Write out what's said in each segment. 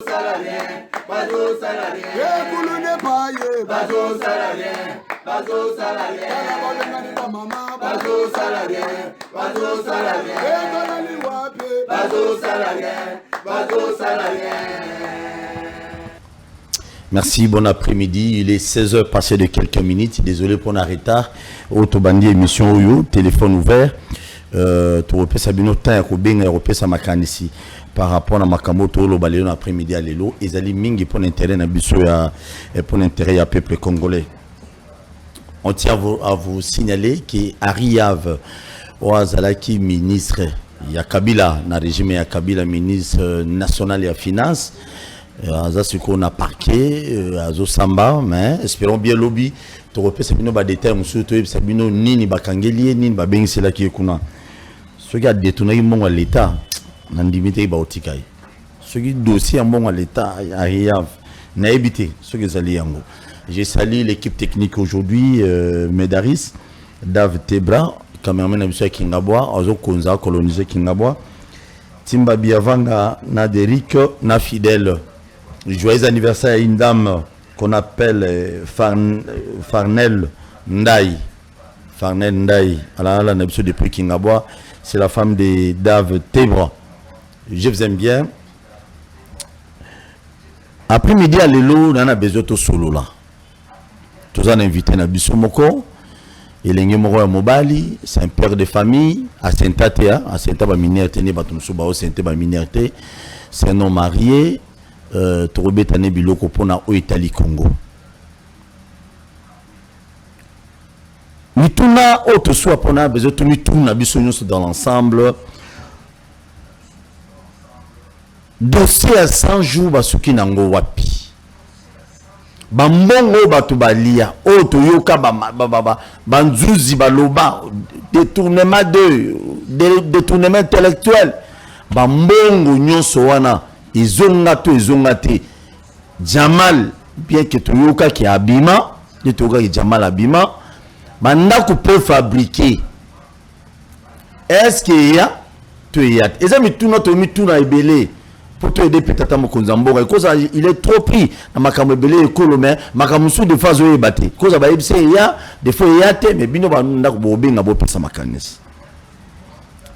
Salarien, bateau salarié. Bateau salarié, bateau salarié. Bateau salarié, bateau salarié. Bateau salarié, bateau salarié. Merci, bon après-midi. Il est 16h passé de quelques minutes. Désolé pour un retard. Autobandi émission Oyo, téléphone ouvert. Tu repères Sabino temps à Kobenga, repères sa ici. Par rapport à Makamoto, le baléon après-midi à l'élo, ils allaient mingi pour l'intérêt et pour l'intérêt à peuple congolais. On tient à vous signaler qu'Ari Yav, Oazalaki ministre, il y a Kabila, dans le régime, il y a Kabila, ministre national et à finance. Ce qu'on a parqué, Azo Samba, mais espérons bien lobby. Tu repères Sabino Badeta, Moussouto, Sabino Nini Bakangeli, Nini Babeng, c'est là qui est kuna. Ce qui a détourné mon à l'État. Nandimité baotikai ce qui dossier en bon à l'état arrive n'a évité ce que ça liango. J'ai salué l'équipe technique aujourd'hui, Medaris Dave Tebra cameraman monsieur Kingabwa Ozo Konza colonisé Kingabwa Timba Biavanga Naderik na fidèle. Joyeux anniversaire à une dame qu'on appelle Farnel Ndai. Farnel Ndai alors là monsieur depuis Kingabwa, c'est la femme de Dave Tebra. Je vous aime bien. Après-midi à l'élo, on a besoin de solo là. Tous en invité à Bissomoko. Il est un Mobali, c'est un père de famille. À Saint-Atéa, à Saint-Atéa, c'est un homme marié. Torobé Tane Biloko Pona au Italie Congo. Mituna, autre soit Pona, besoin de Mituna, Bissomoko dans l'ensemble. Dossier à 100 jours basuki nango wapi bambongo batu balia oto yoka banzuzi baloba détournement détournement intellectuel bambongo nyonso wana izongate Jamal bien que to yoka ki abima ne to yoka ki Jamal abima banda ko peut fabriquer est-ce qu'il y a to y a ezami mituna ebele pour te aider peut-être à Mokonzambo, il est trop pris dans ma camébélé et colomé, ma camusou de phase où il battait. Cause à Baïbse, il y a des fois il y a té, mais bino banda bobé n'a pas sa macanis.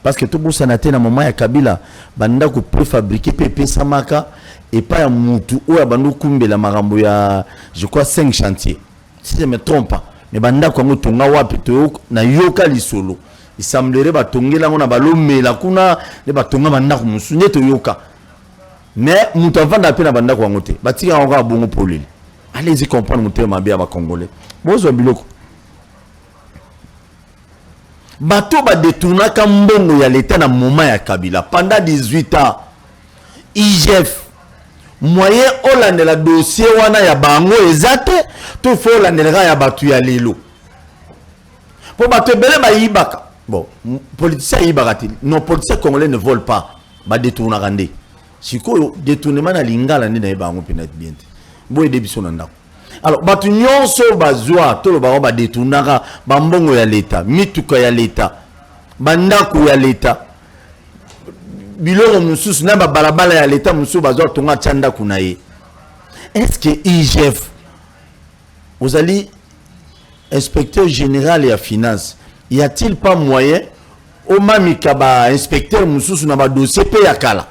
Parce que tout le monde s'en a été dans le moment, il y a Kabila, banda ko peut fabriquer pépé samaka et pas un moutou ou à bandou kumbe la marambo ya, je crois 5 chantiers. Si je me trompe pas, mais banda ko ngo tonga wapi to na yoka li solo. Il semblerait ba tongela ngona balomé la kuna le ba tonga banda ko musunye to yoka. Mais nous t'avons d'appel à Banda Kwangote. Batika encore bon pour lui. Allez-y comprendre mon thème bien à Congolais. Bonjour Biloko. Bateau va détourner Kambongo ya l'état dans moment ya Kabila pendant 18 ans. IGF moyen Hollande la dossier wana ya bango ezate tout faut Hollande ya batu ya lelo. Pour bateau belé ba yibaka. Bon, politiciens yibaka. Non, politiciens congolais ne volent pas. Ba détourner randé. Si ko détournement na lingala ndi na bango penat bien boy debiso na ndako alors batu nyonso bazwa to ba ba détournaka bambongo ya leta mituka ya leta bandako ya leta biloko mususu na balabala ya leta mususu bazwa tonga tchanda kunaye. Est-ce que IGF vous allez inspecteur général et à finance y a-t-il pas moyen au mamika ba inspecteur mususu na ba dossier pe ya kala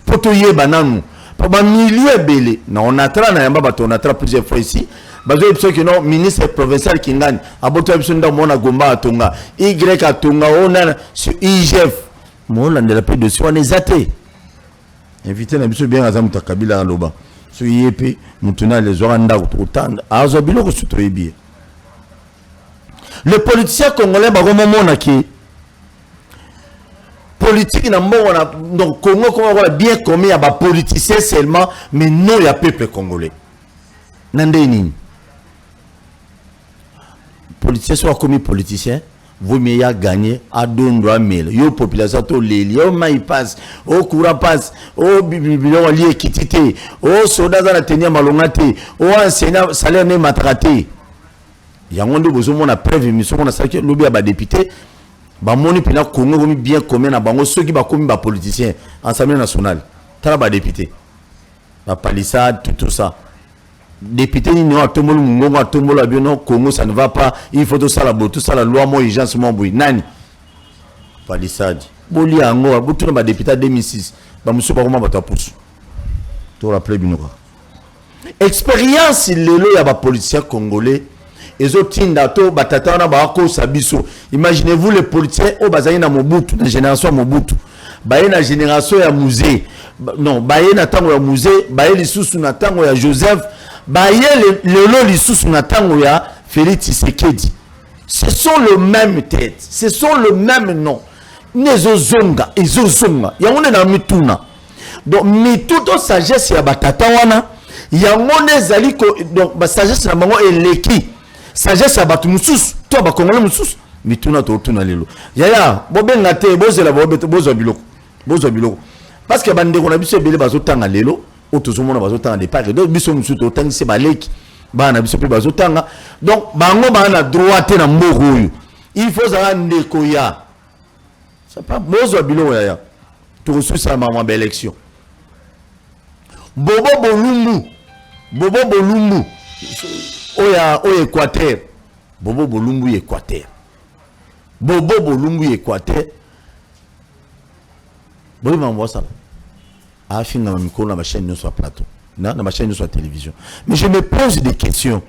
poto yeba nanu pa milieu belé na on atra na yamba bato on atra plusieurs fois ici bazo epso que non ministre provincial Kingani aboto epso nda mona gomba atonga y atonga ona sur IGF mo la ndela pe dossier on ezate invité na biso bien azamuta Kabila loba so yepe mutuna les oranda utanda azo biloko sutoyebi le politicien congolais ba mona ki politique na mbongo na donc Congo comme bien commis à ba politicien seulement mais non il y a peuple congolais nandeni politicien soit commis politicien vous mieux ya gagner à dondo à mille yo population to leli yo mai passe au courant passe au bibilon lié kitité au soldat za na tenir malongate au enseignant salaire ne matraté yango ndo bozo mona preuve mission na saki lobi ba député ba moni pina Congo comme bien commun na bango ceux qui ba comme ba politicien Assemblée nationale tala ba député ba palissade tout ça député ni a tombolo mungongo a tombolo abiono Congo ça ne va pas il faut tout ça la loi mo urgence mo boui nani palissade boli ango butu na ba député 2006 ba muso ba comment ba pousse to rappeler binoka expérience lelo ya ba policiers congolais ezotinda to batata na ba ko sabiso imaginez-vous les policiers au bazali na Mobutu na génération Mobutu baye na génération ya musée non baye na tango ya musée baye lisusu na tango ya Joseph baye lelo lisusu na tango ya Félix Tshisekedi. Ce sont le même tête, ce sont le même nom. Nezozonga ezozonga yango na mituna donc mituto sagesse ya batata wana yango nezali ko donc ba sagesse na bango eleki sagesse ya batu mususu to ba kongole mususu mituna to tuna lelo yaya bobenga te bozela bozo biloko parce que bandeko na biso ebele bazotanga lelo otozomona bazotanga départ donc biso mususu to tangise baleki bana biso pe bazotanga donc bango bana droit na mboko oyo il faut ça ndeko ya c'est pas bozo biloko yaya to reçu ça ma belle élection bobo bolumbu oya Équateur bobo bolumbu Équateur boy m'envoie ça a fini na micro na ma chaîne sur plateau na ma chaîne sur télévision mais je me pose des questions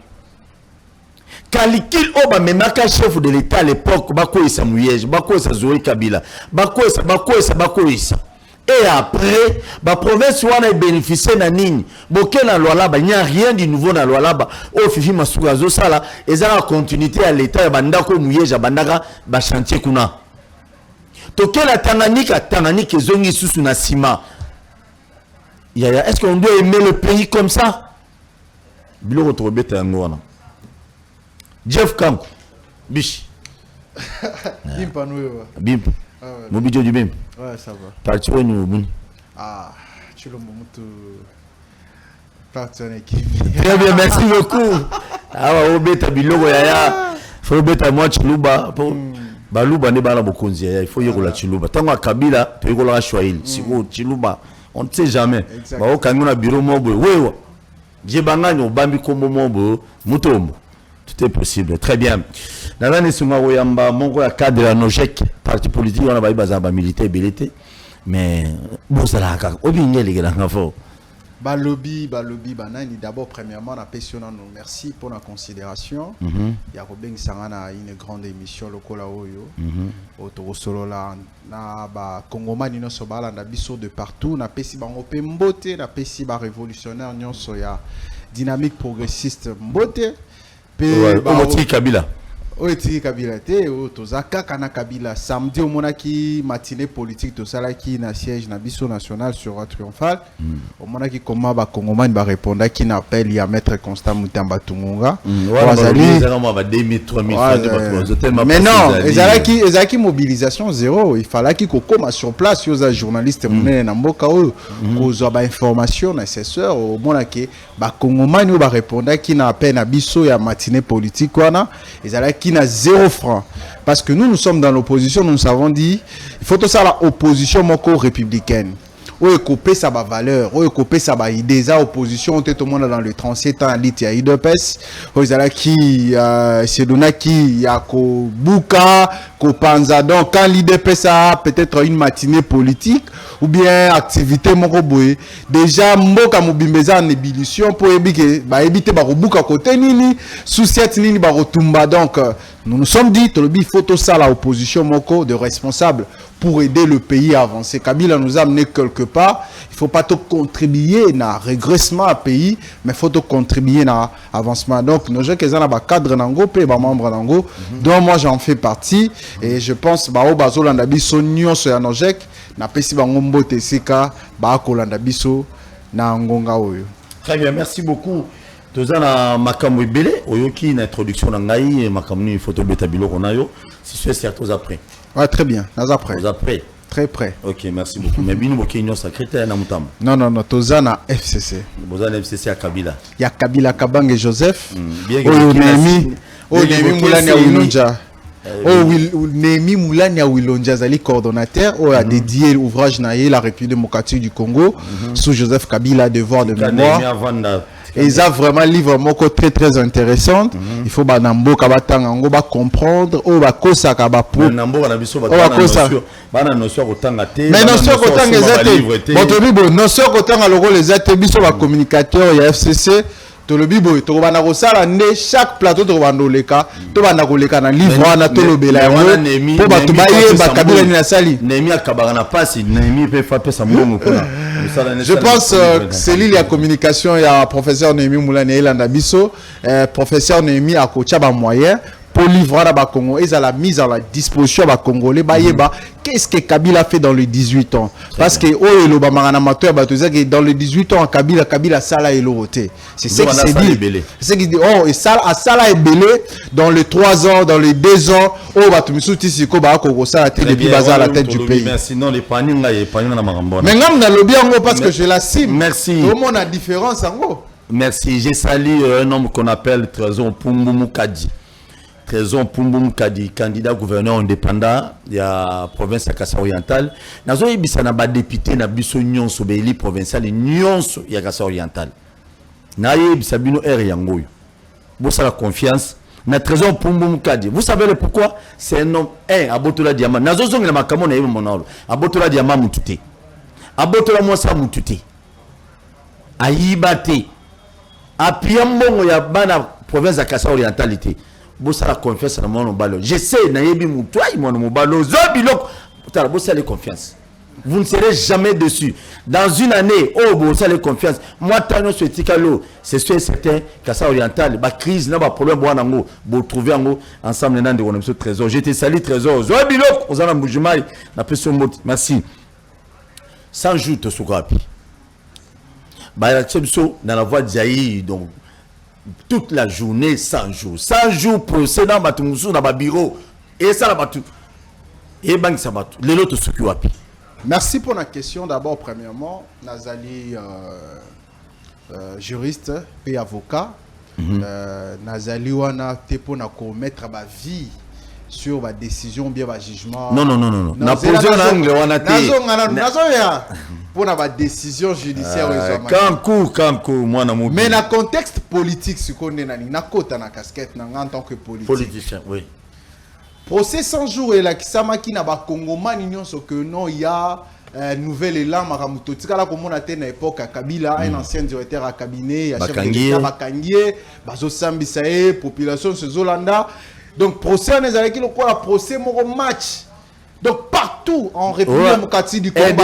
Kalikil oba memaka chef de l'état à l'époque bako isa Muyej bako isa Zoé Kabila bako isa et après ba province wana bénéficier na nini boké na Lualaba n'y a rien de nouveau na Lualaba o fifi masuka zo sala ezala continuité à l'état ya bandako Muyej bandaka ba chantier kuna tokela Tanganyika zongi susu na sima yaya est-ce qu'on doit aimer le pays comme ça bilo retrouver ngona Jeff Kanko bish Bimpa nous Bimpa Mobidio du Bimpa ouais ça va parti où nous bon ah tu le moment parti en équipe très bien merci beaucoup ah wa beta biloko yaya faut beta moi chiluba baluba ne bana bokonzi yaya il faut yokola chiluba tango Kabila to yokola Swahili siko chiluba on ne sait jamais ba o kangona bureau mobo wewa jebanga nyo bambi kombo mobo mutombo. Tout est possible. Très bien. Dans l'année Sunga Oyamba, mon cadre à Nojek, parti politique, on a bazaba militaire, belité. Mais, bon, ça l'a au bien, les gars, Balobi, banani. D'abord, premièrement, on a pétionné nous. Merci pour la considération. Il y a Robin Sangana, une grande émission locale à Oyo. Autour solo là, na ba Congoman ino sobala na biso de partout. Na pesi bango pe mbote, na pesi ba révolutionnaire nyon soya dynamique progressiste mbote. Kabila. Oti Kabila te o tozaka kana Kabila samedi au monaki matinée politique to sala ki na siège na biso national sur Roi Triomphal au monaki comment ba Congomani ba répondre qui n'appelle ya maître Constant Mutamba Tungunga mais non ezalaki mobilisation zéro il fallait ki kokoma sur place yo journaliste monene na mboka oyo kozwa ba information nécessaire au monaki ba Congomani ba répondre qui n'appelle na biso ya matinée politique wana ezalaki qui n'a 0 francs. Parce que nous sommes dans l'opposition, nous nous avons dit, il faut tout ça la opposition moko républicaine. Où est coupé sa valeur, où est coupé sa idée, ça opposition, on est tout le monde dans le 37 ans, il y a IDPS, où il y a qui, c'est donné qui, il y a ko Bouka, ko Panza, donc quand l'IDPS a peut-être une matinée politique, ou bien activité moko boye, déjà mboka mobimbeza en ébullition pour éviter, ba Bouka côté nini, souciette nini ba rotumba, donc nous nous sommes dit, il faut tout ça la opposition moko de responsable pour aider le pays à avancer. Kabila nous a amené quelque part. Il ne faut pas tout contribuer à régressement à pays, mais il faut tout contribuer à avancement. Donc, nous avons un cadre nango, et membre nango, dont moi j'en fais partie. Et je pense que Bazo Landabiso, Nyon sur Nojek, na pesi bangombo tesika, Bako Landabiso, na Ngonga Oyo. Très bien, merci beaucoup. Tozana makambo ebele oyoki na introduction na ngai makambo ni photo beta biloko nayo si c'est certain après. Ouais, très bien. Après. Très près. Ok, merci beaucoup. Mais bino boki union secrétaire na mutam. Non, Tozana FCC. Tozana FCC à Kabila. Il y a Kabila Kabange Joseph. Bien que Nemi Moulani Awinonja. Némi Moulani a Wilonja Zali coordonnateur a dédié l'ouvrage naïe la République démocratique du Congo sous Joseph Kabila devoir de mémoire. Et ils ont vraiment un livre très très intéressant. Il faut que Nambo Kabatango ba comprendre ou ba kosa kabapou. Nambo na biso ba notion kotanga te. Mais notion kotanga ezate. Botobibo notion kotanga logo les ate biso ba communicateur ya FCC. To le bibo to bana kosala ne chaque plateau to bana leka to bana koleka na livre na to lobela yango po bato baye ba Kabila ni na sali Nemi akabaka na pasi Nemi pe fa pesa mbongo kuna. Je pense que c'est l'île de la communication, il y a professeur Némi Moulani et Landa Bisso, professeur Némi a coaché un moyen pour livrer à Congo et à la mise à la disposition à Congolais. Qu'est-ce que Kabila fait dans les 18 ans? Parce que dans les 18 ans, Kabila Sala et l'oroté. C'est ce qui s'est dit. C'est ce qui dit. Oh, et Sala est belé dans les 3 ans, dans les 2 ans. Oh, Batumisuti Siko Bako Sala depuis Baza à la tête du pays. Sinon, les paninga et paninga na marambona. Mais on a lobby en gros parce que je la cime. Merci. Comment on a différence en gros? Merci. J'ai sali un homme qu'on appelle Trésor Pumbu Mukadi. Trésor Pumbu Mukadi, candidat gouverneur indépendant de la province de Kassa Oriental. Nous avons eu des députés na biso nyonso beili provincial nyonso ya Kassa Oriental. Na yebi sabino er yangoyo. Vous avez la confiance. Na Trésor Pumbu Mukadi. Vous savez le pourquoi? C'est un homme abotola diamant. Nazo zonga makamo na yebo monalo. Abotola diamant mutute. Abotola mosa mutute. Ayibate. Apiambongo ya bana province de Kassa Orientalité. Bossa la confiance dans mon ballon. Je sais, naïbi moutouaï mon ballon. Zobilok. Bossa la confiance. Vous ne serez jamais dessus. Dans une année, oh, bossa la confiance. Moi, Tano Suetikalo, c'est sûr et certain, Kassa Oriental, ma crise, n'a pas problème, vous trouvez ensemble, dans de trésor. J'étais sali trésor. Zobilok, aux amis Boujoumaï, n'a pas son mot. Merci. Sans joute, Soukapi. Bah, la dans la voie de Jaï, donc. Toute la journée, 100 jours. 100 jours procès dans Batumusu, dans le bureau. Et ça, là, et bang, ça va. Les autres se occupent. Merci pour la question. D'abord, premièrement, Nazali, juriste et avocat. Nazali, on a été pour mettre ma vie sur ma décision, bien ma jugement. Non. Na posé un angle, on a été. Pour la décision judiciaire. Kankou, moi, mais dans le contexte politique, ce qu'on est na kota na casquette en tant que politicien, oui. Procès 100 jours et la kisama qui n'a pas Congomani n'ont ce que non il y a nouvel élan maramuto. Tikala comme on a été à l'époque à Kabila, un ancien directeur à cabinet, à chef de l'État Bakangié, Bazo Sambisae, population de Zolanda. Donc procès on est avec le quoi procès mon match. Donc partout en République démocratique du Congo,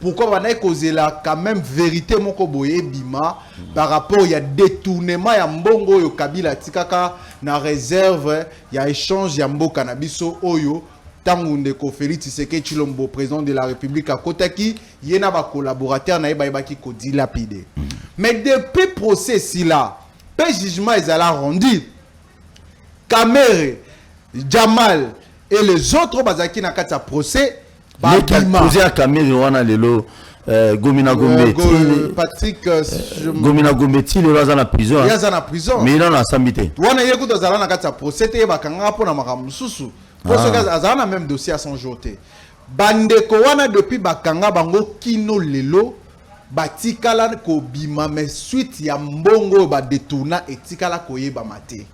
pourquoi on a causé là quand même vérité mon koboye bima par rapport il y a détournement ya mbongo yo Kabila tikaka na réserve il y a échange ya mboka na biso oyo tangu ndeko Félix Tshisekedi Tshilombo président de la République à Kotaki yena ba collaborateur na yeba ki ko dilapidé. Mais depuis procès si là pe jugement ils allaient rendu Kamere, Jamal et les autres bazaki na kata procès posé à Kamere wana lelo Gomina Gombeti Patrick Gomina Gombeti le dans la prison. Il est en prison. Mais il est en sambité. Wana yeko dozala na kata procès te bakanga pona makamu susu. Pour ce cas azana même dossier à son joté. Bandeko wana depuis bakanga bango kino lelo batikala ko bima mais suite ya mbongo ba détourna etikala koyeba maté.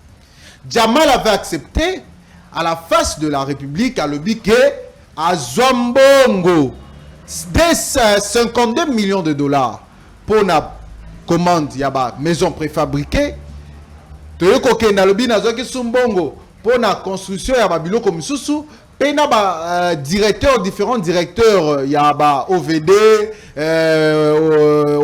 Jamal avait accepté à la face de la République à l'objet à Zombongo des 52 millions de dollars pour la commande yaba maison préfabriquée. Toyo koke na lobi na zoki Zombongo pour la construction yaba biloko misusu. Pena ba directeurs, différents directeurs, il y a ba OVD,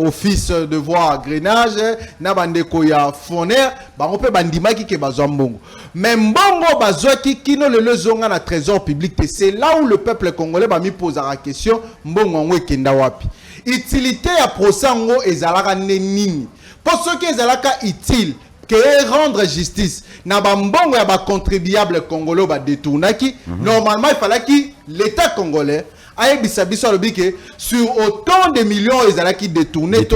office de voie agrénage, na bandeko ya foner, ba on peut bandima ki ke bazambongo. Mais mbongo bazwaki kino le zonga na trésor public, c'est là où le peuple congolais ba mi pose la question mbongo ngwe kenda wapi. Utilité ya prosango ezalaka nini? Pour ceux qui ezalaka utile que rendre justice na bambongo ya ba contribuable congolais ba détournaki normalement il fallait que l'état congolais aille bisabiso le bique sur autant de millions ezalaki détourné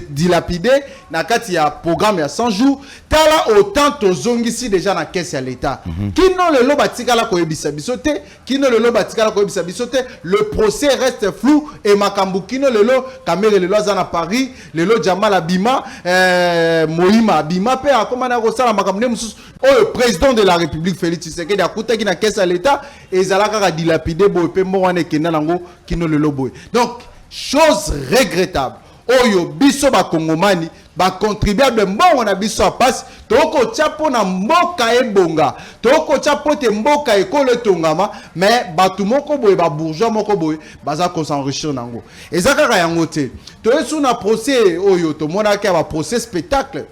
dilapidé na kati ya programme ya 100 jours tala autant tozongisi déjà na caisse à l'état kino lelo batikala ko yebisa bisote kino lelo batikala ko yebisa bisote le procès reste flou et makambu kino lelo kamere lelo azana Paris lelo Jamal Abima Moïma Abima pe akomana ko sala makambu mususu le président de la République Félix Tshisekedi akuta ki na caisse à l'état et zalaka ka dilapider boy pe mo wana kenda nango kino lelo boy. Donc chose regrettable oyo biso ba kongomani ba contribuable mbongo na biso passe toko tiapo na mboka ebonga toko tiapo te mboka ekole tongama mais batu moko boye ba bourgeois moko boye baza ko s'enrichir nango ezaka ka yango te to esu na procès oyo to mona ka ba procès spectacle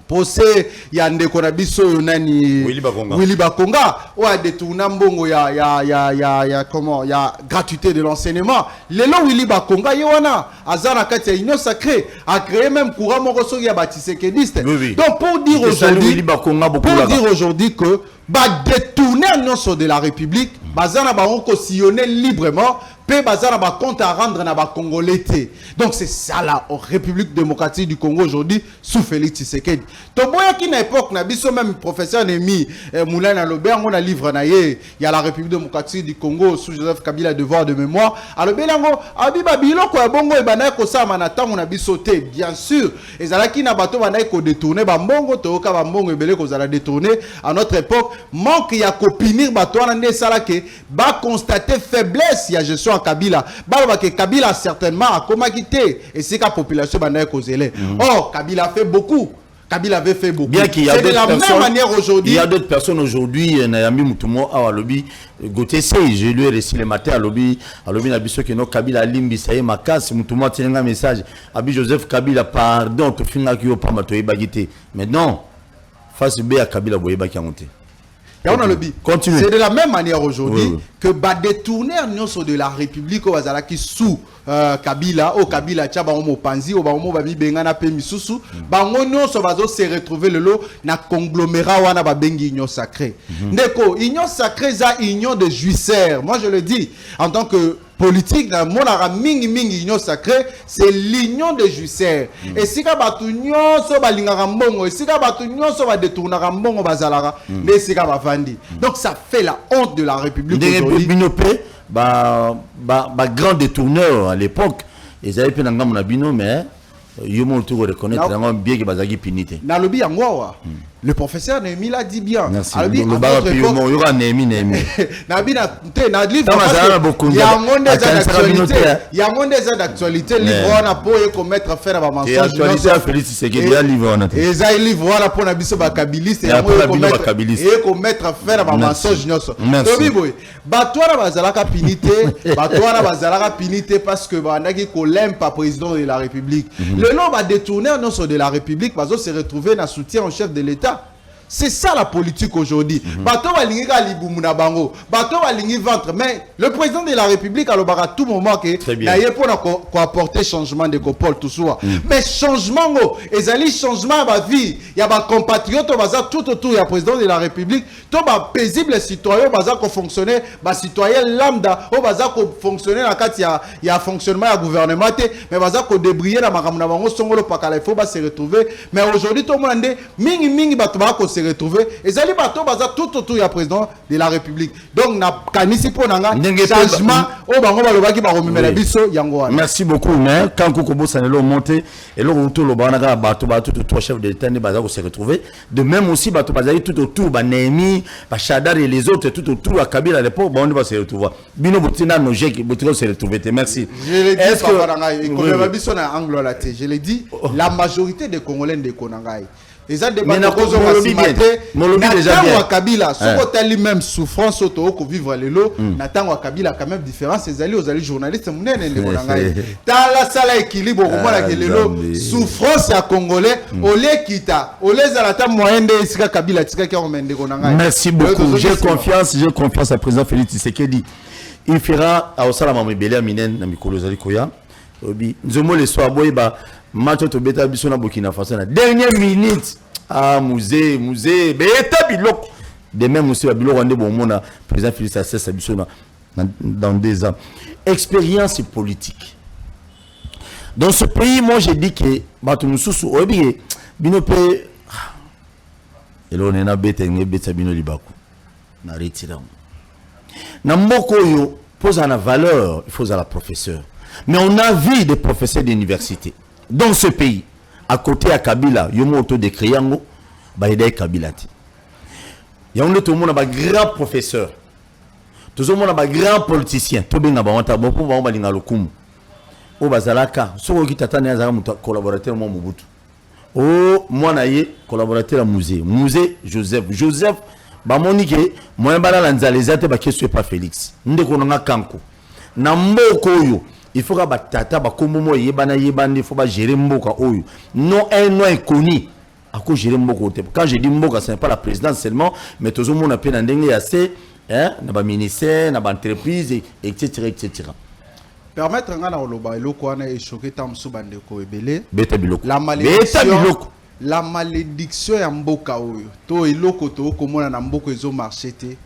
procès ya ndeko na biso yo nani Willy Bakonga o a détourné mbongo ya comment ya gratuité de l'enseignement lelo Willy Bakonga yewana azana kati ya union sacrée a créé même courant moko so ya batisekediste donc pour dire aujourd'hui que ba détourner nyonso de la République bazana ba on sillonner librement pe bazana ba compte à rendre na ba congolais. Donc c'est ça la République démocratique du Congo aujourd'hui sous Félix Tshisekedi. To boya ki na époque na biso même professeur Némi Moulin na Lobé on a livre na ye il y a la République démocratique du Congo sous Joseph Kabila devoir de mémoire alors belango abiba biloko ya bongo ebana ko sama na tango na biso te bien sûr ezalaki na bato bana ko détourner ba mbongo to ka ba mbongo ebele ko zala détourner à notre époque manque ya copinir bato na ndesala ke ba constater faiblesse ya gestion Kabila ba ke Kabila certainement a comment quitter et c'est que la population bana kozele. Or Kabila fait beaucoup. Kabila avait fait beaucoup. Bien qu'il y a de la même manière aujourd'hui. Il y a d'autres personnes aujourd'hui Nayami Mutumo à lobby Gauthier Sey, je lui ai reçu le matin à lobby na biso que no Kabila limbi saye makas Mutumo tient un message abi Joseph Kabila pardon to finga ki yo pa mato ebagité. Maintenant face B à Kabila boyeba ki angote. C'est de la même manière aujourd'hui que ba détourner de la République au qui sous Kabila au Kabila tcha ba omo panzi au ba omo ba mi benga na pe misusu ba ngono so bazo se retrouver le lot na conglomérat wana ba bengi union sacrée. Ndeko union sacrée za union de jouisseurs. Moi je le dis en tant que politique dans mon mingi union sacrée c'est l'union de jouisseurs et si ka batu nyonso balingaka mbongo et si ka batu nyonso ba détournaka mbongo bazalara mais si ka bavandi donc ça fait la honte de la République aujourd'hui. Ba grand détourneur à l'époque ils avaient fait nangam na bino mais yo mo tout reconnaître nangam bien que bazaki pinité na lobby ngwa le professeur Némi l'a dit bien. Merci. Le bar pio mo yoka Némi na bina te na livre il y a un monde d'actualité il y a un monde d'actualité livre on pour commettre faire ba mensonge actualité Félix Tshisekedi ya livre on a et ça livre on a pour na biso ba kabiliste et commettre faire ba mensonge nyonso to biboy batwana bazalaka pinité parce que ba ndaki ko lempa président de la République le nom va détourner non de la République bazo se retrouver na soutien au chef de l'État. C'est ça la politique aujourd'hui. Bato balingi ka libumu na bango, bato balingi ventre, mais le président de la République a à tout moment que na yepona ko apporter changement de copol tout ça. Mais changement go, ezali changement ba vie, ya ba compatriotes baza tout autour ya président de la République, to ba paisible citoyen baza ko fonctionner, ba citoyen lambda, o baza ko fonctionner na kati ya fonctionnement ya gouvernement te, mais baza ko débriller na makambo na bango songolo pakala, il faut ba se retrouver. Mais aujourd'hui to monde mingi bato ba ko se retrouver et zali bato baza tout autour ya président de la République donc na kanisi po nanga changement o bango balobaki ba romimela biso yango wana. Merci beaucoup mais quand Kokobo sanelo monter et le retour lo bana bato tout chef de l'État ne baza ko se retrouver de même aussi bato bazali tout autour ba Némi ba Chadar et les autres tout autour à Kabila à l'époque ba on va se retrouver bino botina no jeki botiko se retrouver merci. Est-ce que biso na anglo la té je l'ai dit la majorité des Congolais de Konangai. Les gens débattent déjà Kabila, ce même souffrance auto vivre les lots, Nathan Kabila quand même différence, les alliés aux alliés journalistes, dans la salle équilibre au moment là les lots, souffrance à Congolais, au lait quitta, au lait à la table moyenne de Sika Kabila, Tika qui emmène des Konangai. Merci beaucoup, j'ai confiance à président Félix Tshisekedi. Il fera à Osala Mamebele Minen na mikolo zali koya. Obi, nzomo le soir boy ba match to beta biso na Burkina Faso na dernière minute musée beta biloko de même aussi ba biloko ndé bon mona président Félix Assès biso dans 2 ans expérience politique dans ce pays. Moi j'ai dit que bato mususu obi bino pe Et là, on est na bête bino libaku. Na retira. Na mboko yo pose à la valeur, il faut à la professeur. Mais on a vu des professeurs d'université dans ce pays. À côté à Kabila, yomo auto de Kriyango, ba ide Kabila ti. Ya on tout le monde ba grand professeur. Tout le monde ba grand politicien. To benga ba wanta bo po ba balinga lokumu. O bazalaka, soko kitatane azaka muto collaborateur mo Mobutu. Oh, moi naie collaborateur à musée Joseph ba monike moi bala lanzalezate ba question pas Félix ndeko nga kanko na mboko oyo il faut que batata ba komomo yebana il faut ba gérer mboka oyo non un nom inconnu à quoi gérer mboka. Quand je dis mboka ce n'est pas la présidence seulement mais tout le monde a peine ndenge assez hein na ba ministère na ba entreprise etc. Permettre à Oloba eloko wana échoquer tamsu bandeko ebele beta biloko la malédiction ya mboka oyo to eloko to komona na mboka ezo marché te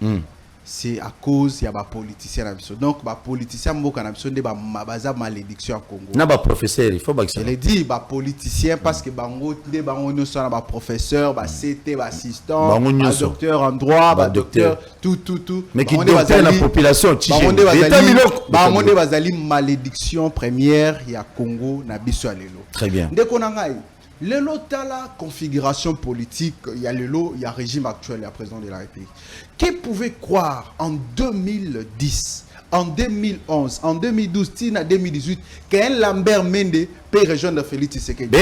c'est à cause ya ba politicien na biso. Donc ba politicien mboka na biso nde ba baza malédiction ya Congo na ba professeur il faut ba je le dis ba politicien parce que bango nde bango nyonso na ba professeur ba CT ba assistant ba docteur en droit ba docteur tout mais qui docteur la population bango nde bazali malédiction première ya Congo na biso alelo. Très bien ndeko na ngai lelo tala configuration politique, il y a régime actuel, il y a président de la République. Qui pouvait croire en 2010, en 2011, en 2012, en 2018, qu'un Lambert Mende peut rejoindre Félix Tshisekedi?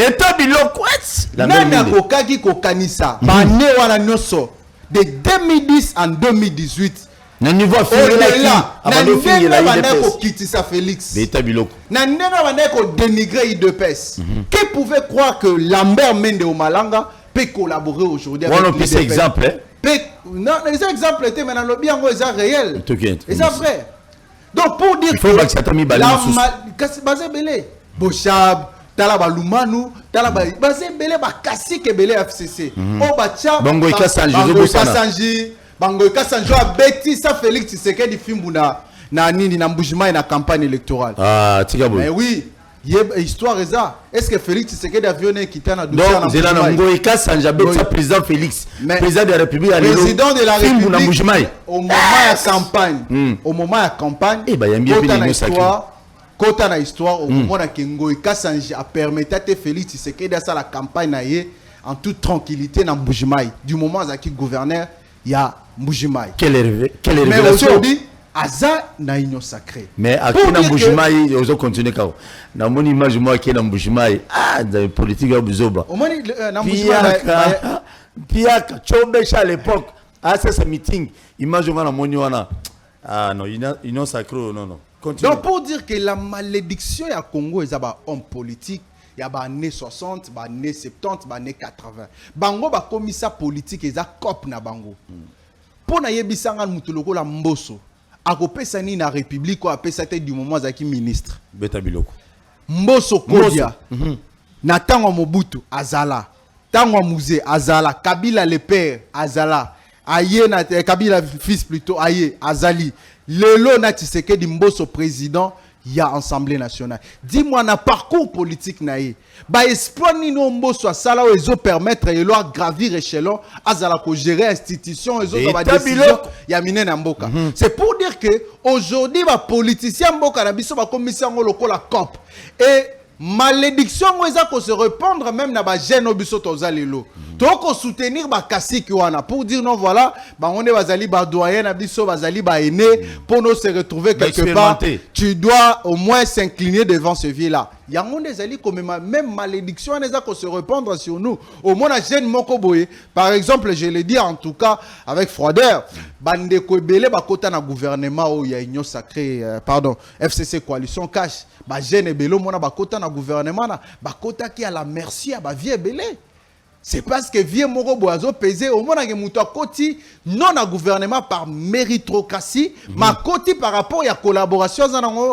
Nana kokaki kokanisa, bane wana nyoso de 2010 en 2018. Na niveau au-delà, na ndenge banda kokitisa Félix. Beta biloko. Na ndenge banda ko dénigrer IDPS. Qui pouvait croire que Lambert Mende Omalanga peut collaborer aujourd'hui avec l'IDPS? On a exemple. Non, les exemples étaient maintenant le bien c'est réel. Et c'est vrai. Donc pour dire que la basé belé Bochab Talaba Lumanu, Talaba basé belé ba kasi ke belé FCC. O bacha Bango Kassanji Bango Kassanjo a bêti ça Félix Tshisekedi fimbu na nini na mbujima na campagne électorale. Ah, Tigabo. Mais oui, histoire est ça. Est-ce que Félix Tshisekedi a venu quitter na dossier na Mbujima? Donc, Bango Kassanjo bêti président Félix, président de la République président de la République au moment de campagne. Au moment de campagne, eh ben il y a bien une histoire. Quand on a histoire au moment où Ngoï Kassanji a permis à Félix Tshisekedi de faire la campagne en toute tranquillité dans Mbujimai. Du moment où il gouverneur, il y a Mbujimai. Quelle révélation. Mais aujourd'hui, Aza na union sacrée. Mais à qui dans Mbujimai, ils ont continué quand dans mon image moi qui est dans Mbujimai, ah dans politique à Buzoba. Au moins dans Mbujimai Piaka Chombecha à l'époque, à ce meeting, image moi dans mon wana. Ah non, union sacrée non. Continue. Donc pour dire que la malédiction à Congo est un homme politique. Il y a des années 60, des années 70, des années 80. Bango ba commissaire politique et ça cop na bango. Pour na yebisanga mutuloko la mboso. Akopesa ni na république ko apesa tête du moment zaki ministre. Beta biloko. Mboso Kodia. Na tango Mobutu azala. Tango Musée azala. Kabila le père azala. Aye na Kabila fils plutôt aye azali. Lelo na Tshisekedi Mboso président. Il y a Assemblée nationale. Dis-moi, na parcours politique naïe. Ba espoir ni no mboso sala o ezo permettre et leur gravir échelon azala ko gérer institution ezo ba décision ya mine na mboka. C'est pour dire que aujourd'hui ba politicien mboka na biso ba commission ngoloko la COP et malédiction eza ko se répandre même na ba jeune obiso tozalelo. Toko soutenir ba kasiki wana pour dire non voilà ba on est bazali ba doyen na biso bazali ba aîné pour nous se retrouver quelque part. Tu dois au moins s'incliner devant ce vieux là. Yango nezali comme même malédiction eza ko se répandre sur nous. Au moins la jeune moko boye par exemple je le dis en tout cas avec froideur bande ko belé ba kota na gouvernement o ya union sacrée pardon FCC coalition cash ba jeune belé mona ba kota na gouvernement na ba kota qui à la merci à ba vieux belé. C'est parce que vieux moko boazo pesé au moins que muto koti non à gouvernement par méritocratie ma koti par rapport à la collaboration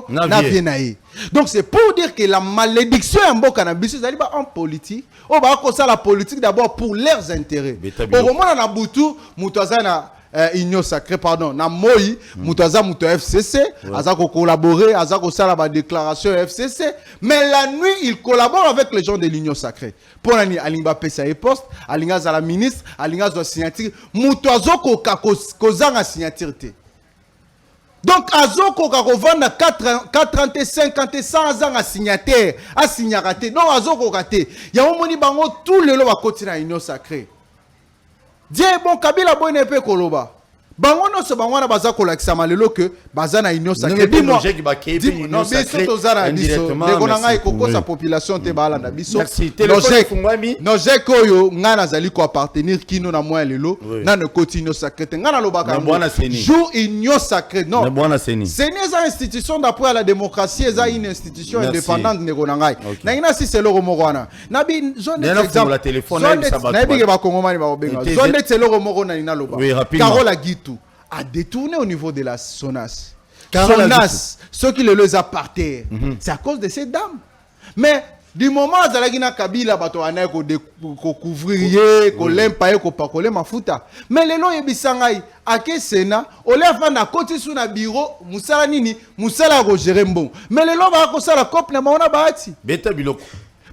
na vienaï. Donc c'est pour dire que la malédiction en mboka na biso zali ba en politique o ba ko ça la politique d'abord pour leurs intérêts. Au moment na butu muto azana Union Sacrée, pardon, na moi, Moutaza Mouto FCC, Azako collaborer, Azako sala ba déclaration FCC, mais la nuit, il collabore avec les gens de l'Union Sacrée. Pour l'année, Alinga Pesa et poste, Alinga Zala ministre, Alinga Zala signature, Moutazo Kozanga signature. Donc, Azoko Kakovanda 4 50 100 ans à signataire, à signaraté. Donc, Azoko Kate. Il y a un moni bango tout le long à côté de l'Union Sacrée. Dieu bon Kabila bon épée koloba. Bango no se bango na baza kolakisa malelo que baza na Union Sacrée. Dis-moi. Non, mais c'est aux ara biso. Les konanga ekoko sa population te bala na biso. Merci. Téléphone fungwami. Non, j'ai koyo ngana zali ko appartenir kino na moi lelo. Na ne continue Union Sacrée. Ngana lobaka. Jour Union Sacrée. Non. C'est une institution d'appui la démocratie, c'est une institution indépendante de konanga. Na ina si c'est le romorwana. Nabi zone exemple la téléphone nabi ke ba kongomani ba obenga. Zone c'est le romorona ina loba. Carole Aguitu a détourné au niveau de la SONAS. SONAS, ceux qui le les a par terre, c'est à cause de ces dames. Mais du moment où Zalagina Kabila bato anaye ko couvrir, ko lempaye, ko pakole mafuta. Mais les lois yebisangai ake Sénat, ole afana koti sous na bureau, musala nini, musala ko gérer mbon. Mais les lois ba ko sala cop na maona baati. Beta biloko.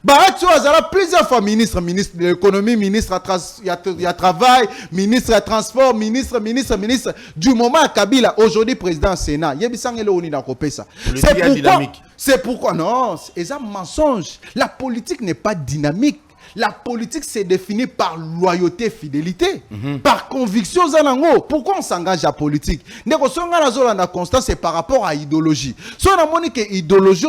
Baatu azala plusieurs fois ministre de l'économie, ministre il y a travail, ministre à transport, ministre. Du moment à Kabila, aujourd'hui président Sénat, c'est pourquoi non, c'est un mensonge. La politique n'est pas dynamique. La politique c'est défini par loyauté, fidélité, par conviction. Pourquoi on s'engage à politique? La constance c'est par rapport à idéologie. Si on a montré que idéologie,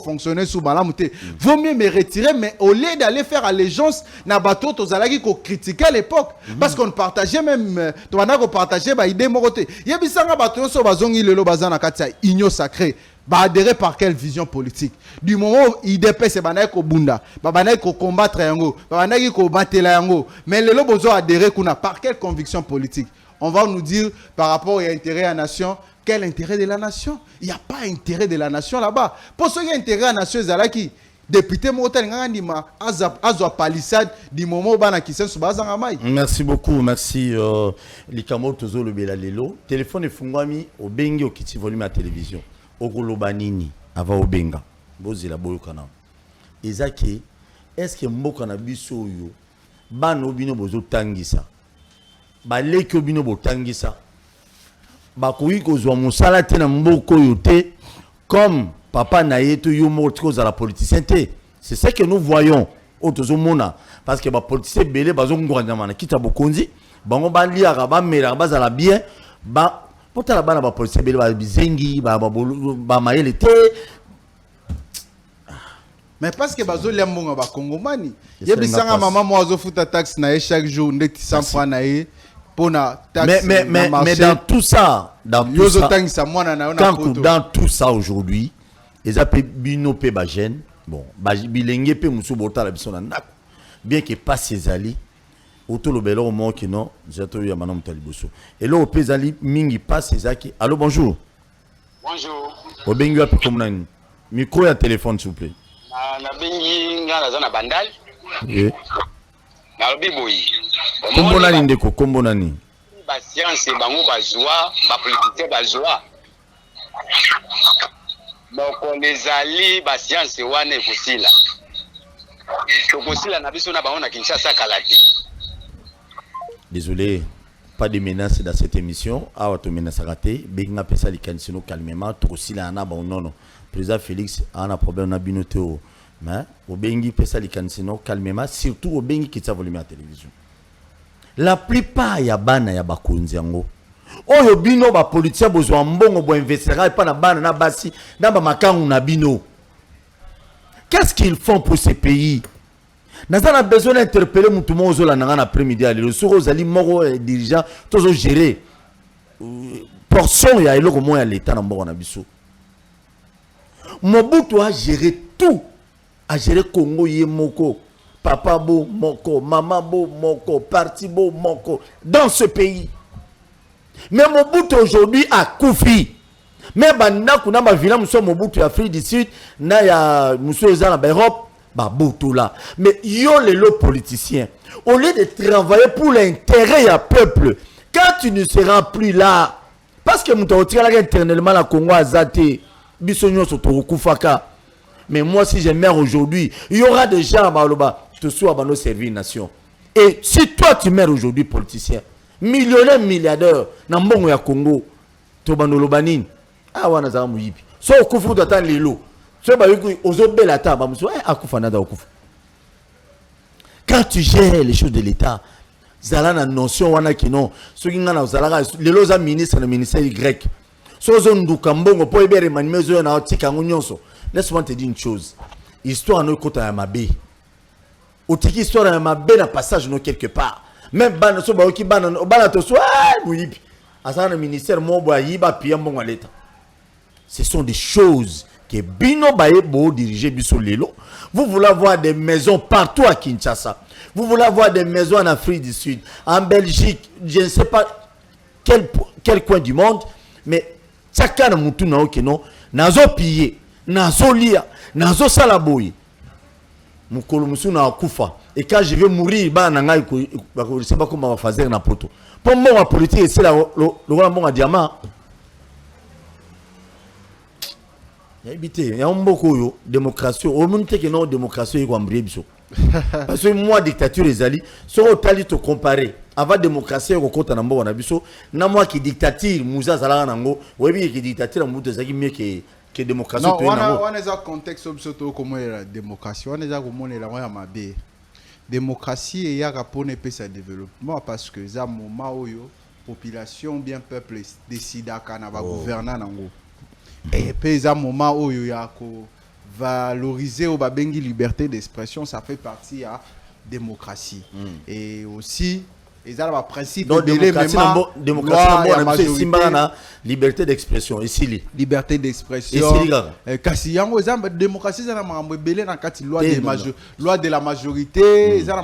fonctionner sous balamouté. Vaut mieux me retirer, mais au lieu d'aller faire allégeance, na bateau tozalaki ko critiquer à l'époque, parce qu'on partageait même, on partageait ba idée moroté. Yebisanga bateau so bazongi lelo bazana katia Union Sacrée. Adhérer par quelle vision politique? Du moment où IDP c'est banaï ko bunda, banaï ko combattre yango, banaï ko battre yango, mais le lobo zo adhérer kuna par quelle conviction politique? On va nous dire par rapport à l'intérêt à la nation, quel intérêt de la nation? Il n'y a pas intérêt de la nation là-bas. Pour ce qui est intérêt à la nation, Zalaki, député Motel Ngandima, Azwa Palissade, du moment où Bana Kisen Subazan Amai. Merci beaucoup, merci. Likamo Tozo le Belalelo. Téléphone est fungwami au Bengi au Kiti volume à télévision. Ogolobanini avant Obenga bozela boyokana ezaki est-ce que mboka na biso yo bano bino bozo tangisa baleki bino botangisa bakoyi kozwa musala te na mboko yo te comme papa na yeto yo motiko za la politicien te. C'est ce que nous voyons autozo mona parce que ba politicien belé bazo ngwanya na kita bokonzi bango ba liaka ba mera ba za la bien ba. Pour la bana ba police beli ba bizengi ba maele te. Mais parce que bazo liambonga ba kongomani yebisanga maman mo azo futa taxe na chaque jour ndeti 100 francs na ye pona taxe. Mais dans tout ça, dans tout ça aujourd'hui, les appels bino pe ba jeune, bon, ba bilenge pe musu bota la bisona ndako. Bien que pas ses alliés autour le belo mo qui non j'attends ya manam taliboso et là au pezali mingi passe ezaki. Allô, bonjour. Bonjour. Au bengi api comme nani micro et téléphone s'il vous plaît. Na bengi ngana zona bandal. Oui. Na lobi boyi. Kombo nani ndeko kombo nani? Ba science bango ba joie, ba politique ba joie. Moko nezali ba science wane kusila. Tokosila na biso na bango na Kinshasa kalaki. Désolé, pas de menaces dans cette émission. Ah, tu menaces raté. Benga pesa likansino calmement. Aussi là, na bon non. Président Félix a un problème na binote o. Mais au bengi pesa likansino calmement. Surtout au bengi qui t'a volume à la télévision. La plupart ya bana ya bakonzi yango. Oyo bino ba politicien besoin mbongo bo investira pas na bana na basi na ba makangu na bino. Qu'est-ce qu'ils font pour ces pays? Nous avons besoin d'interpeller tout le monde l'après-midi. Les ressources aux moro dirigeants, tous gérer. Portion, il y a l'État dans le Nabiso. Mobutu a géré tout. A géré Congo, Yemoko, Papa Bo, Moko, Maman Bo, Moko, Parti Bo, Moko, dans ce pays. Mais Mobutu aujourd'hui a Koufi. Mais Banda, Kuna, Villa, Moussa Mobutu, Afrique du Sud, Naya, Moussa Ezana, Europe. là. Mais yo les politiciens, au lieu de travailler pour l'intérêt du peuple, quand tu ne seras plus là, parce que nous t'as éternellement la Congo azate, bisogno sotorokufaka. Mais moi, si je meurs aujourd'hui, il y aura des gens à te sois à nos servir nation. Et si toi tu meurs aujourd'hui, politicien, millionnaire, milliardaire, dans le monde Congo, tu vas nous banine. Ah, on a ça mouillé. So au kufu d'attendre les lots. So bah yuko ozo bela ta ba muso akufa nada okufa. Quand tu gères les choses de l'État, zala na notion wana kino, so kinga na zala les lots à ministre le ministère Y. So zo nduka mbongo po ebere manimezo na otika nyonso. Laisse-moi te dire une chose. Histoire no kota ya mabe. Otiki histoire ya mabe na passage no quelque part. Même bana so ba oki bana to so mouyibi. Asa na ministère mo bo yiba pia mbongo l'État. Ce sont des choses que Bino Baebo dirige Biso Lelo. Vous voulez avoir des maisons partout à Kinshasa. Vous voulez avoir des maisons en Afrique du Sud, en Belgique, je ne sais pas quel coin du monde, mais chacun de moutou na okeno, nazo pillé, nazo lia, nazo salaboyi. Mukolo musu na akufa. Et quand je vais mourir, ba nanga je sais pas comment on va faire na poto. Pour moi la politique c'est le bon diamant. Il y a un beaucoup de démocratie. Au moins, il y a une démocratie qui est biso. Parce que moi, dictature, les alliés, si on t'a te comparer, avant démocratie, on compte en bon biso. Na moi qui dictature, Moussa Zala Nango, ou bien qui dictature, Moussa Zaki mieux que démocratie. Non, on a un contexte surtout comme la démocratie. On a un comment la moya mabe. Démocratie et y a rapport ne peut se développement parce que ça moment où population bien peuple décide à Canada gouverner Nango. Et puis, à un moment où il y a valoriser ou babengi liberté d'expression, ça fait partie de la démocratie. Et aussi, ils ont le principe de démocratie, liberté d'expression. Ici, liberté d'expression. Kasi yango démocratie, ça loi de la majorité, ça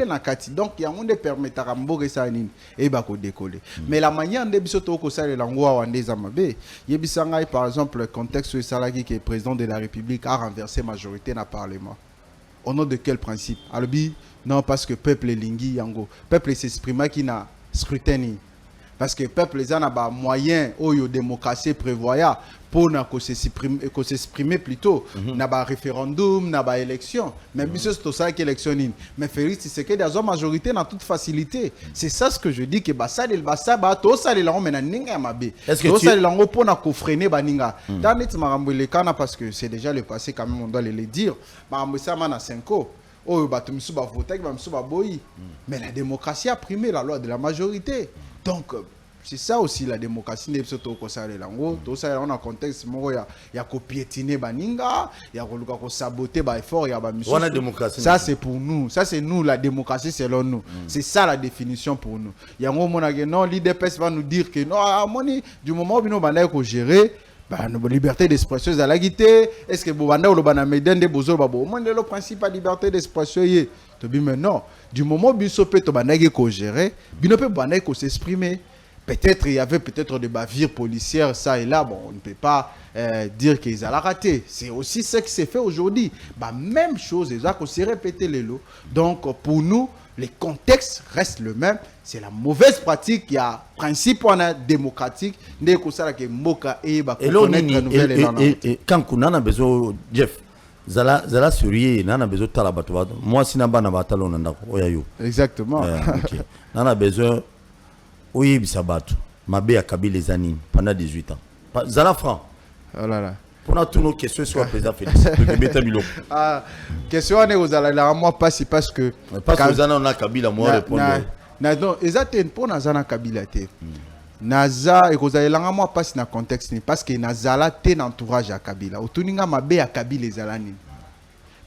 na kati. Donc, il y a un des permettre à mboge ça nini et bako décoller. Mais la manière de bisoto ko ça le langwa wande zamabe, yebisanga par exemple le contexte où Salaki qui est président de la République a renversé majorité dans le Parlement. Au nom de quel principe? Albi non, parce que le peuple est lingui yango. Le peuple s'exprime qui n'a scrutin. Parce que le peuple a un moyen de démocratie prévoyant pour s'exprimer plutôt. N'a pas référendum, n'a pas élection. Mais bien sûr, c'est ça qui est élection. Mais Félix, c'est que des hommes majorité dans toute facilité. C'est ça ce que je dis que ça le basa ba to ça le lango mena ninga mabe. Est-ce que ça le lango pour na ko freiner baninga. Dans net marambo le kana parce que c'est déjà le passé quand même on doit le dire. Marambo ça mana 5 ans. Oh, mais la démocratie a primé la loi de la majorité. Donc, c'est ça aussi la démocratie. On a un contexte, il y a piétiner baninga, il y a saboter effort, ça c'est pour nous. Ça c'est nous, la démocratie selon nous. C'est ça la définition pour nous. Il y a un moment non, l'IDPS va nous dire que non, du moment où nous allons gérer, nos liberté d'expression à la guité. Est-ce que Bobanda ou le Banameden de Bozo Babo, au moins le principe de liberté d'expression y mais non, du moment où Bissopé to banage ko gérer, Binope banage ko s'exprimer. Peut-être il y avait peut-être des bavures policières ça et là, bon, on ne peut pas dire qu'ils ont raté. C'est aussi ce qui s'est fait aujourd'hui. Même chose, ils ont s'est répété les lots. Donc pour nous, les contextes restent le même. C'est la mauvaise pratique. Il y a principe démocratique. Et quand on a besoin, Jeff, Zala Surier, on a besoin de talabato. Moi, si on a besoin de exactement. On a besoin, oui, Bisabato. Mabé a Kaby les années pendant 18 ans. Zala Franc. Oh là là. Pour toutes nos questions sur le président Félix. Question on est aux ala moi parce que parce que on a Kabila moi répondre. Non, exactement pour Nazana Kabila té. Naza et aux ala moi parce na contexte ni parce que Nazala té entourage à Kabila. Otuninga mabé à Kabila les alani.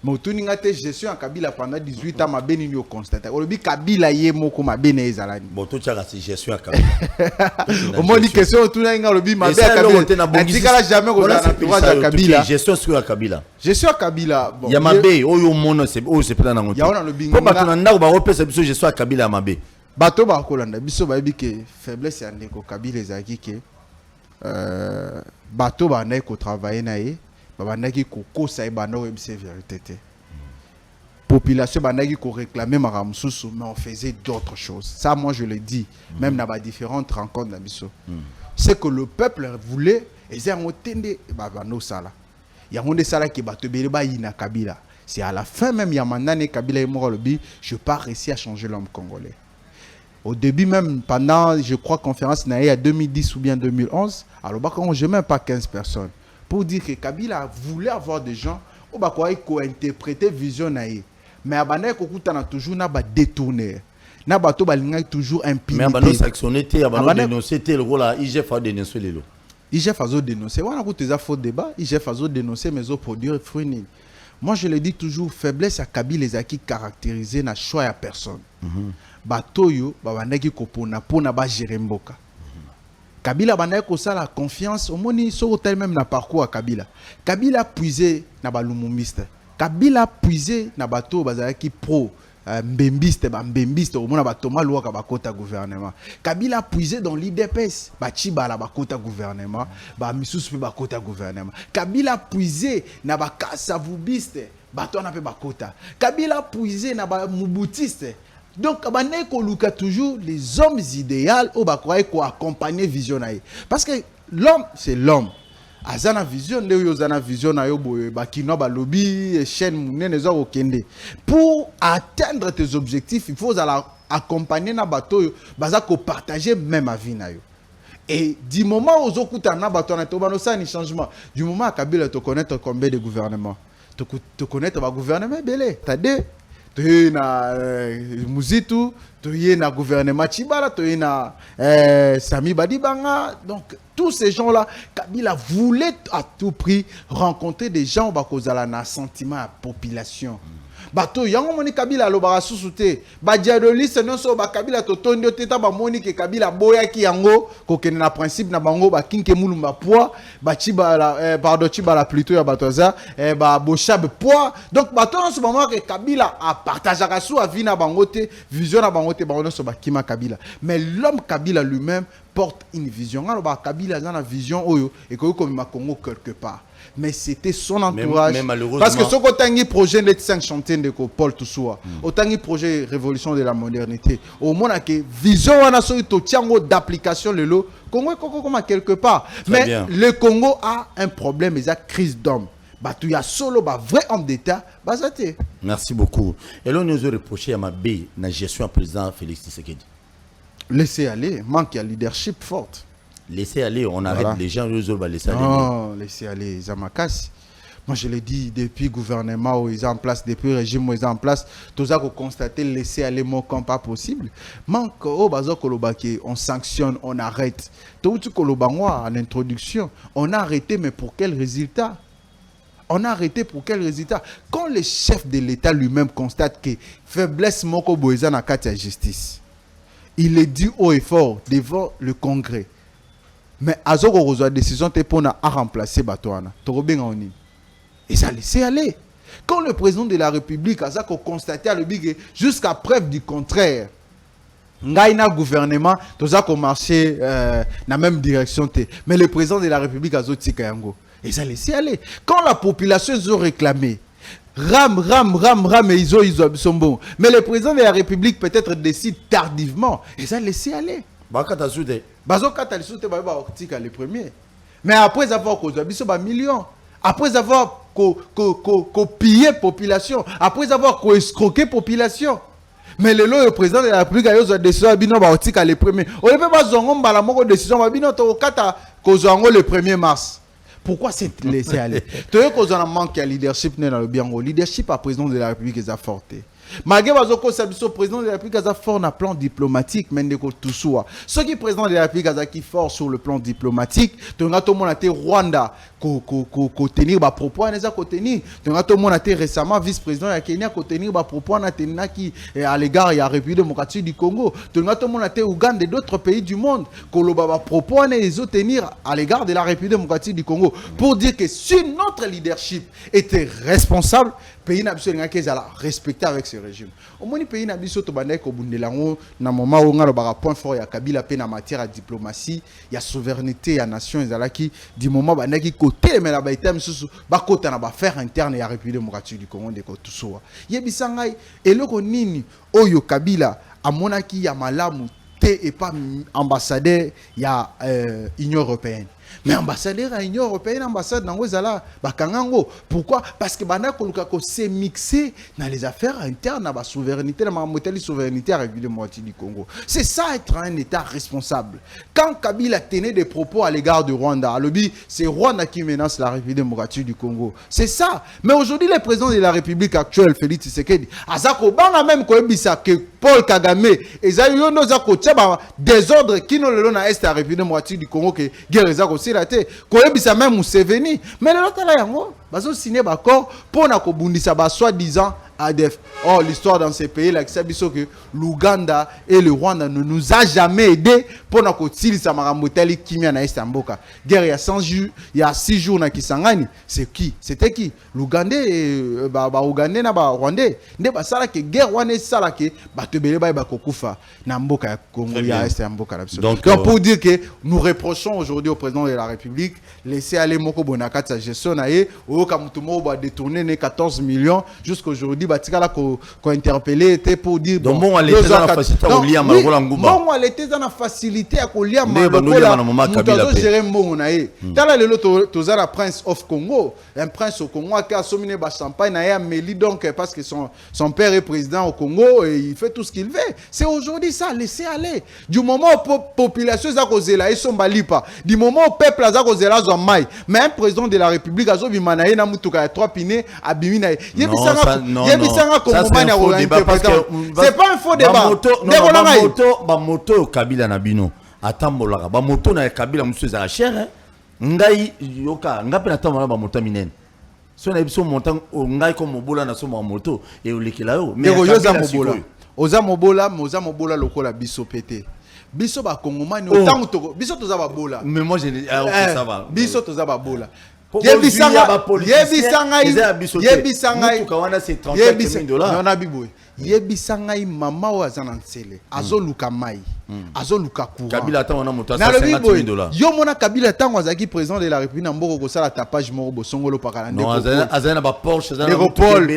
Mais otuninga té gestion à Kabila pendant 18 ans mabé ni yo constaté. Olobi Kabila yé moko mabé né ezalani. Bon tout ça c'est gestion à Kabila. Au moins ni question otuninga olobi mabé à Kabila. Ndikala jamais aux entourage à Kabila. Gestion sur à Kabila. Gestion à Kabila. Bon. Ya mabé oyo mono c'est peut dans ya on a le bingo. Pour battre nanda ba repesa biso gestion à Kabila mabé. Bato ba kolanda biso ba bi ke faiblesse ya ndeko Kabila ezaki ke bato ba ndeko travailler na ye ba ndaki ko kosa e ba no webse vérité. population bandaki ko réclamer maramsusu, mais on faisait d'autres choses. Ça, moi, je le dis, même dans les différentes rencontres d'Abisso. C'est que le peuple voulait, et c'est un otende, no sala. Il y a un des salas qui battent ina Kabila. C'est à la fin même, il y a Mandane Kabila et Moralobi, je n'ai pas réussi à changer l'homme congolais. Au début même, pendant, je crois, conférence Naïa 2010 ou bien 2011, alors je n'ai même pas 15 personnes. Pour dire que Kabila voulait avoir des gens qui ont interprété vision Naïa. Mais Abana Kokuta n'a toujours détourné. Nabato balinga toujours impunité. Mais Abano sanctionné, Abano dénoncé, le rôle à IGF a dénoncé les lots. IGF a dénoncé. On a eu des faux débats. IGF a dénoncé mes autres produits fruits. Moi, je le dis toujours, faiblesse à Kabila les acquis caractérisés n'a choix à personne. Batoyo, babandaki kopona pona ba Jeremboka. Kabila bandaki ko ça la confiance au moni so tel même na parcours à Kabila. Kabila puisé na balumumiste. Kabila puisé na bato bazalaki pro mbembiste au mona batoma loi ka bakota gouvernement. Kabila puisé dans l'IDPS, bachiba la bakota gouvernement, ba misusu pe bakota gouvernement. Kabila puisé na bakasa vubiste, bato na pe bakota. Kabila puisé na ba mubutiste. Donc, il y a toujours les hommes idéaux qui accompagnent la vision. Parce que l'homme, c'est l'homme. Azana vision, pour atteindre tes objectifs, il faut accompagner na bateau, partager même vie. Et du moment où tu as un changement, du moment où Kabila te connaître combien de gouvernements, te connaître le gouvernement, tu as deux. Tu es na Muzitu, tu es na gouvernement Chibala, tu es na Sami Badibanga. Donc, tous ces gens-là, Kabila voulait à tout prix rencontrer des gens qui ont un sentiment à la population. Bato yango moni Kabila lo ba susute ba diadoliste non so ba Kabila to tondio teta ba moni ke Kabila boya ki yango ko kene na principe na bango ba kinke mulumba poa ba chiba la pardon chiba la plutôt ya batoza ba bochabe poa. Donc bato en ce moment que Kabila a partagé ka sou a vie na bango te vision na bango te ba so ba kima Kabila, mais l'homme Kabila lui-même porte une vision. Alors ba Kabila dans la vision oyo et ko comme ma Congo quelque part. Mais c'était son entourage. Mais parce que ce qu'on a un projet de 5 chantiers de Paul Toussoua, autant un projet révolution de la modernité, au moins que vision d'application le lot, Congo comme quelque part. Mais bien. Le Congo a un problème, il y a crise d'homme. Il y a solo vrai homme d'État. Merci beaucoup. Et là, nous avons reproché à ma B, la gestion du président Félix Tshisekedi. Laissez aller, manque de leadership forte. Laissez aller, on arrête les gens, les autres, laisser aller. Non, laissez aller, Zamakasi. Moi, je l'ai dit, depuis le gouvernement où ils sont en place, depuis le régime où ils sont en place, tout ça qu'on constate, laisser aller mon camp pas possible. Manque au bazo kolobaki, on sanctionne, on arrête. Tout ce kolobangwa en introduction, on a arrêté, mais pour quel résultat? On a arrêté pour quel résultat? Quand le chef de l'État lui-même constate que faiblesse moko boeza na kati ya justice, il est dit haut et fort devant le Congrès. Mais Azoko reçoit décision pour remplacer Batouana. Et ça laissé aller. Quand le président de la République a constaté à le big jusqu'à preuve du contraire, Ngaïna gouvernement, tout ça marché dans la même direction. Mais le président de la République a dit et ça laissé aller. Quand la population a réclamé, ram, et ils sont bons. Mais le président de la République peut-être décide tardivement. Et ça laissé aller. Le premier. Mais après avoir causé millions, après avoir pillé la population, après avoir escroqué la population. Mais le président de la République a décidé le premier. On ne peut pas décision le 1er mars. Pourquoi c'est laissé aller? Tu vois qu'on a manqué de leadership dans le bien. Le leadership à président de la République est fort. Malgré le président de la République a fort un plan diplomatique, mais tout soit. Ce qui est président de la République a fort sur le plan diplomatique, tu as tout le monde à Rwanda, tenir ba propos à tenir. Tu as tout le monde à récemment vice-président de Kenya tenir ba propos à l'égard de la République démocratique du Congo. Tu as tout le monde à Ouganda et d'autres pays du monde ba propos à tenir à l'égard de la République démocratique du Congo pour dire que si notre leadership était responsable, pays na biso ngaki ezala respecté avec ce régime. Au moins pays na biso to bandai ko bundelango na moment où ngalo ba point fort ya Kabila pe na matière de diplomatie, ya souveraineté ya nation ezalaki du moment bandaki côté mais la ba item susu ba kota na ba faire interne ya République démocratique du Congo de ko tusoa. Yebisa ngai eloko nini oyo Kabila amonaki ya malamu te et pas ambassadeur ya Union européenne. Mais ambassadeur à l'Union européenne, ambassade dans Wezala, Bakangango. Pourquoi? Parce que Bana Kolukako s'est mixé dans les affaires internes, dans la souveraineté, dans la souveraineté à la République démocratique du Congo. C'est ça être un État responsable. Quand Kabila tenait des propos à l'égard du Rwanda, à l'objet, c'est Rwanda qui menace la République démocratique du Congo. C'est ça. Mais aujourd'hui, le président de la République actuelle, Félix Tshisekedi, Azako Banga même Koebisa que Paul Kagame, et Zayono Zako Tchaba, désordre qui nous le donne à Est la République démocratique du Congo, que guerre Zako Silate, Koebisa même Museveni. Mais le l'autre là, yango, bazo signé d'accord pour na kobundisa ba soi-disant ADF. Oh, l'histoire dans ces pays là, que l'Ouganda et le Rwanda ne nous a jamais aidé pour na kotili sa maramoteli kimia na Estamboka. Guerre il y a 100 jours, il y a 6 jours na Kisangani. C'est qui? C'était qui? L'Ougandais et ba Ougandais na ba Rwandais. Ne ba sala que guerre wana sala que ba tebele ba kokufa na mboka Congo ya Estamboka là. Donc pour dire que nous reprochons aujourd'hui au président de la République laisser aller Moko Bonaka sa gestion na ye o kamutumo ba détourner 14 millions jusqu'aujourd'hui batikala ko interpeller était pour dire donc bon elle était dans la facilité à lier Marola Ngouba bon elle était dans la facilité à lier Marola Ngouba gérer mon na ye tala lelo toza la prince of Congo un prince au Congo qui a sommé ba champagne na ya Meli donc parce que son père est président au Congo et il fait tout ce qu'il veut. C'est aujourd'hui ça, laisser aller. Du moment où la population a causé là, ils sont balipa. Du moment où le peuple a causé là, ils ont maille. Mais un président de la République a dit manaye na mutuka ya 3 pinés à bimina. C'est pas un faux débat. Ba moto Kabila na bino. Atambolaka ba moto na Kabila musu za cher. Ngai yoka ngape na tambola ba moto minene. So na biso montant ngai ko mobola na so ma moto et olekela yo. Mais oza mobola lokola biso pété. Biso ba kongomani autant to biso toza ba bola. Mais moi je ça va. Biso toza ba bola. Yebisanga Yebisanga mama wa zanansele azoluka mai azoluka courant Kabila tango na moto à $50,000 yo mona Kabila tango azaki président de la République na mboko ko sala tapage moko bosongolo pakala ndeko azana ba Porsche azana Paul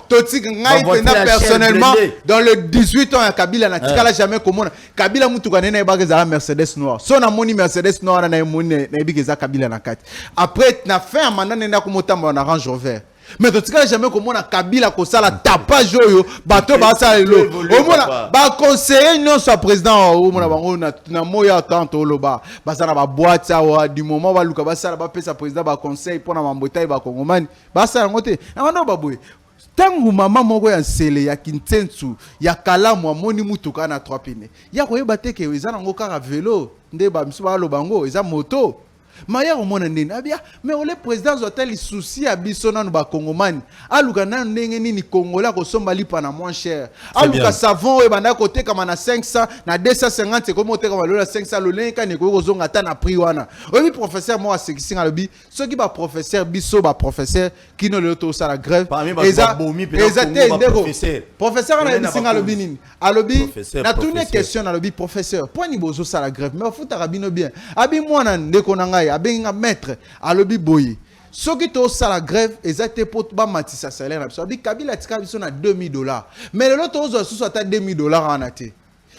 totik ngai pena personnellement dans le 18 ans ya Kabila na tikala jamais komona Kabila mutu kanena ba za Mercedes noire so na moni Mercedes noire na moni na bikeza Kabila na kati après na fin manana na komotamba na Range Rover. Mais tu n'as jamais comme on a Kabila ko sala tapage yo bato ba sala lo au mona ba conseiller non soit président au mona bango na moya tanto loba ba sala ba boîte ça du moment ba luka ba sala ba pesa président ba conseil pour na mambota ba kongomani ba sala ngote na ndo ba boy tangu mama moko ya nsele ya Kintensu ya kalamu amoni mutuka na 3 pine ya ko yeba teke eza nango kaka vélo nde ba miso ba lo bango eza moto. Maya omona ndeni abia mais ole président zotel souci abisona no ba kongomani aluka na ndenge nini kongola ko somba lipa na moins cher aluka savon e banda ko teka na 500 na 250 ko mo teka na 500 lo lenka ne ko zonga ta na prix wana obi professeur mo asekisinga lobi ceux qui ba professeur biso ba professeur qui no le to sa la grève professeur na bisinga lobi nini alobi na toutes les questions na lobi professeur point ni bozo sa la grève mais futa rabino bien abi mwana ndeko na abenga maître alobi boye soki to sala grève ezate pour ba matisa salaire na biso bi Kabila tika biso na $2,000 mais le lot ozo susu ata $2,000 anate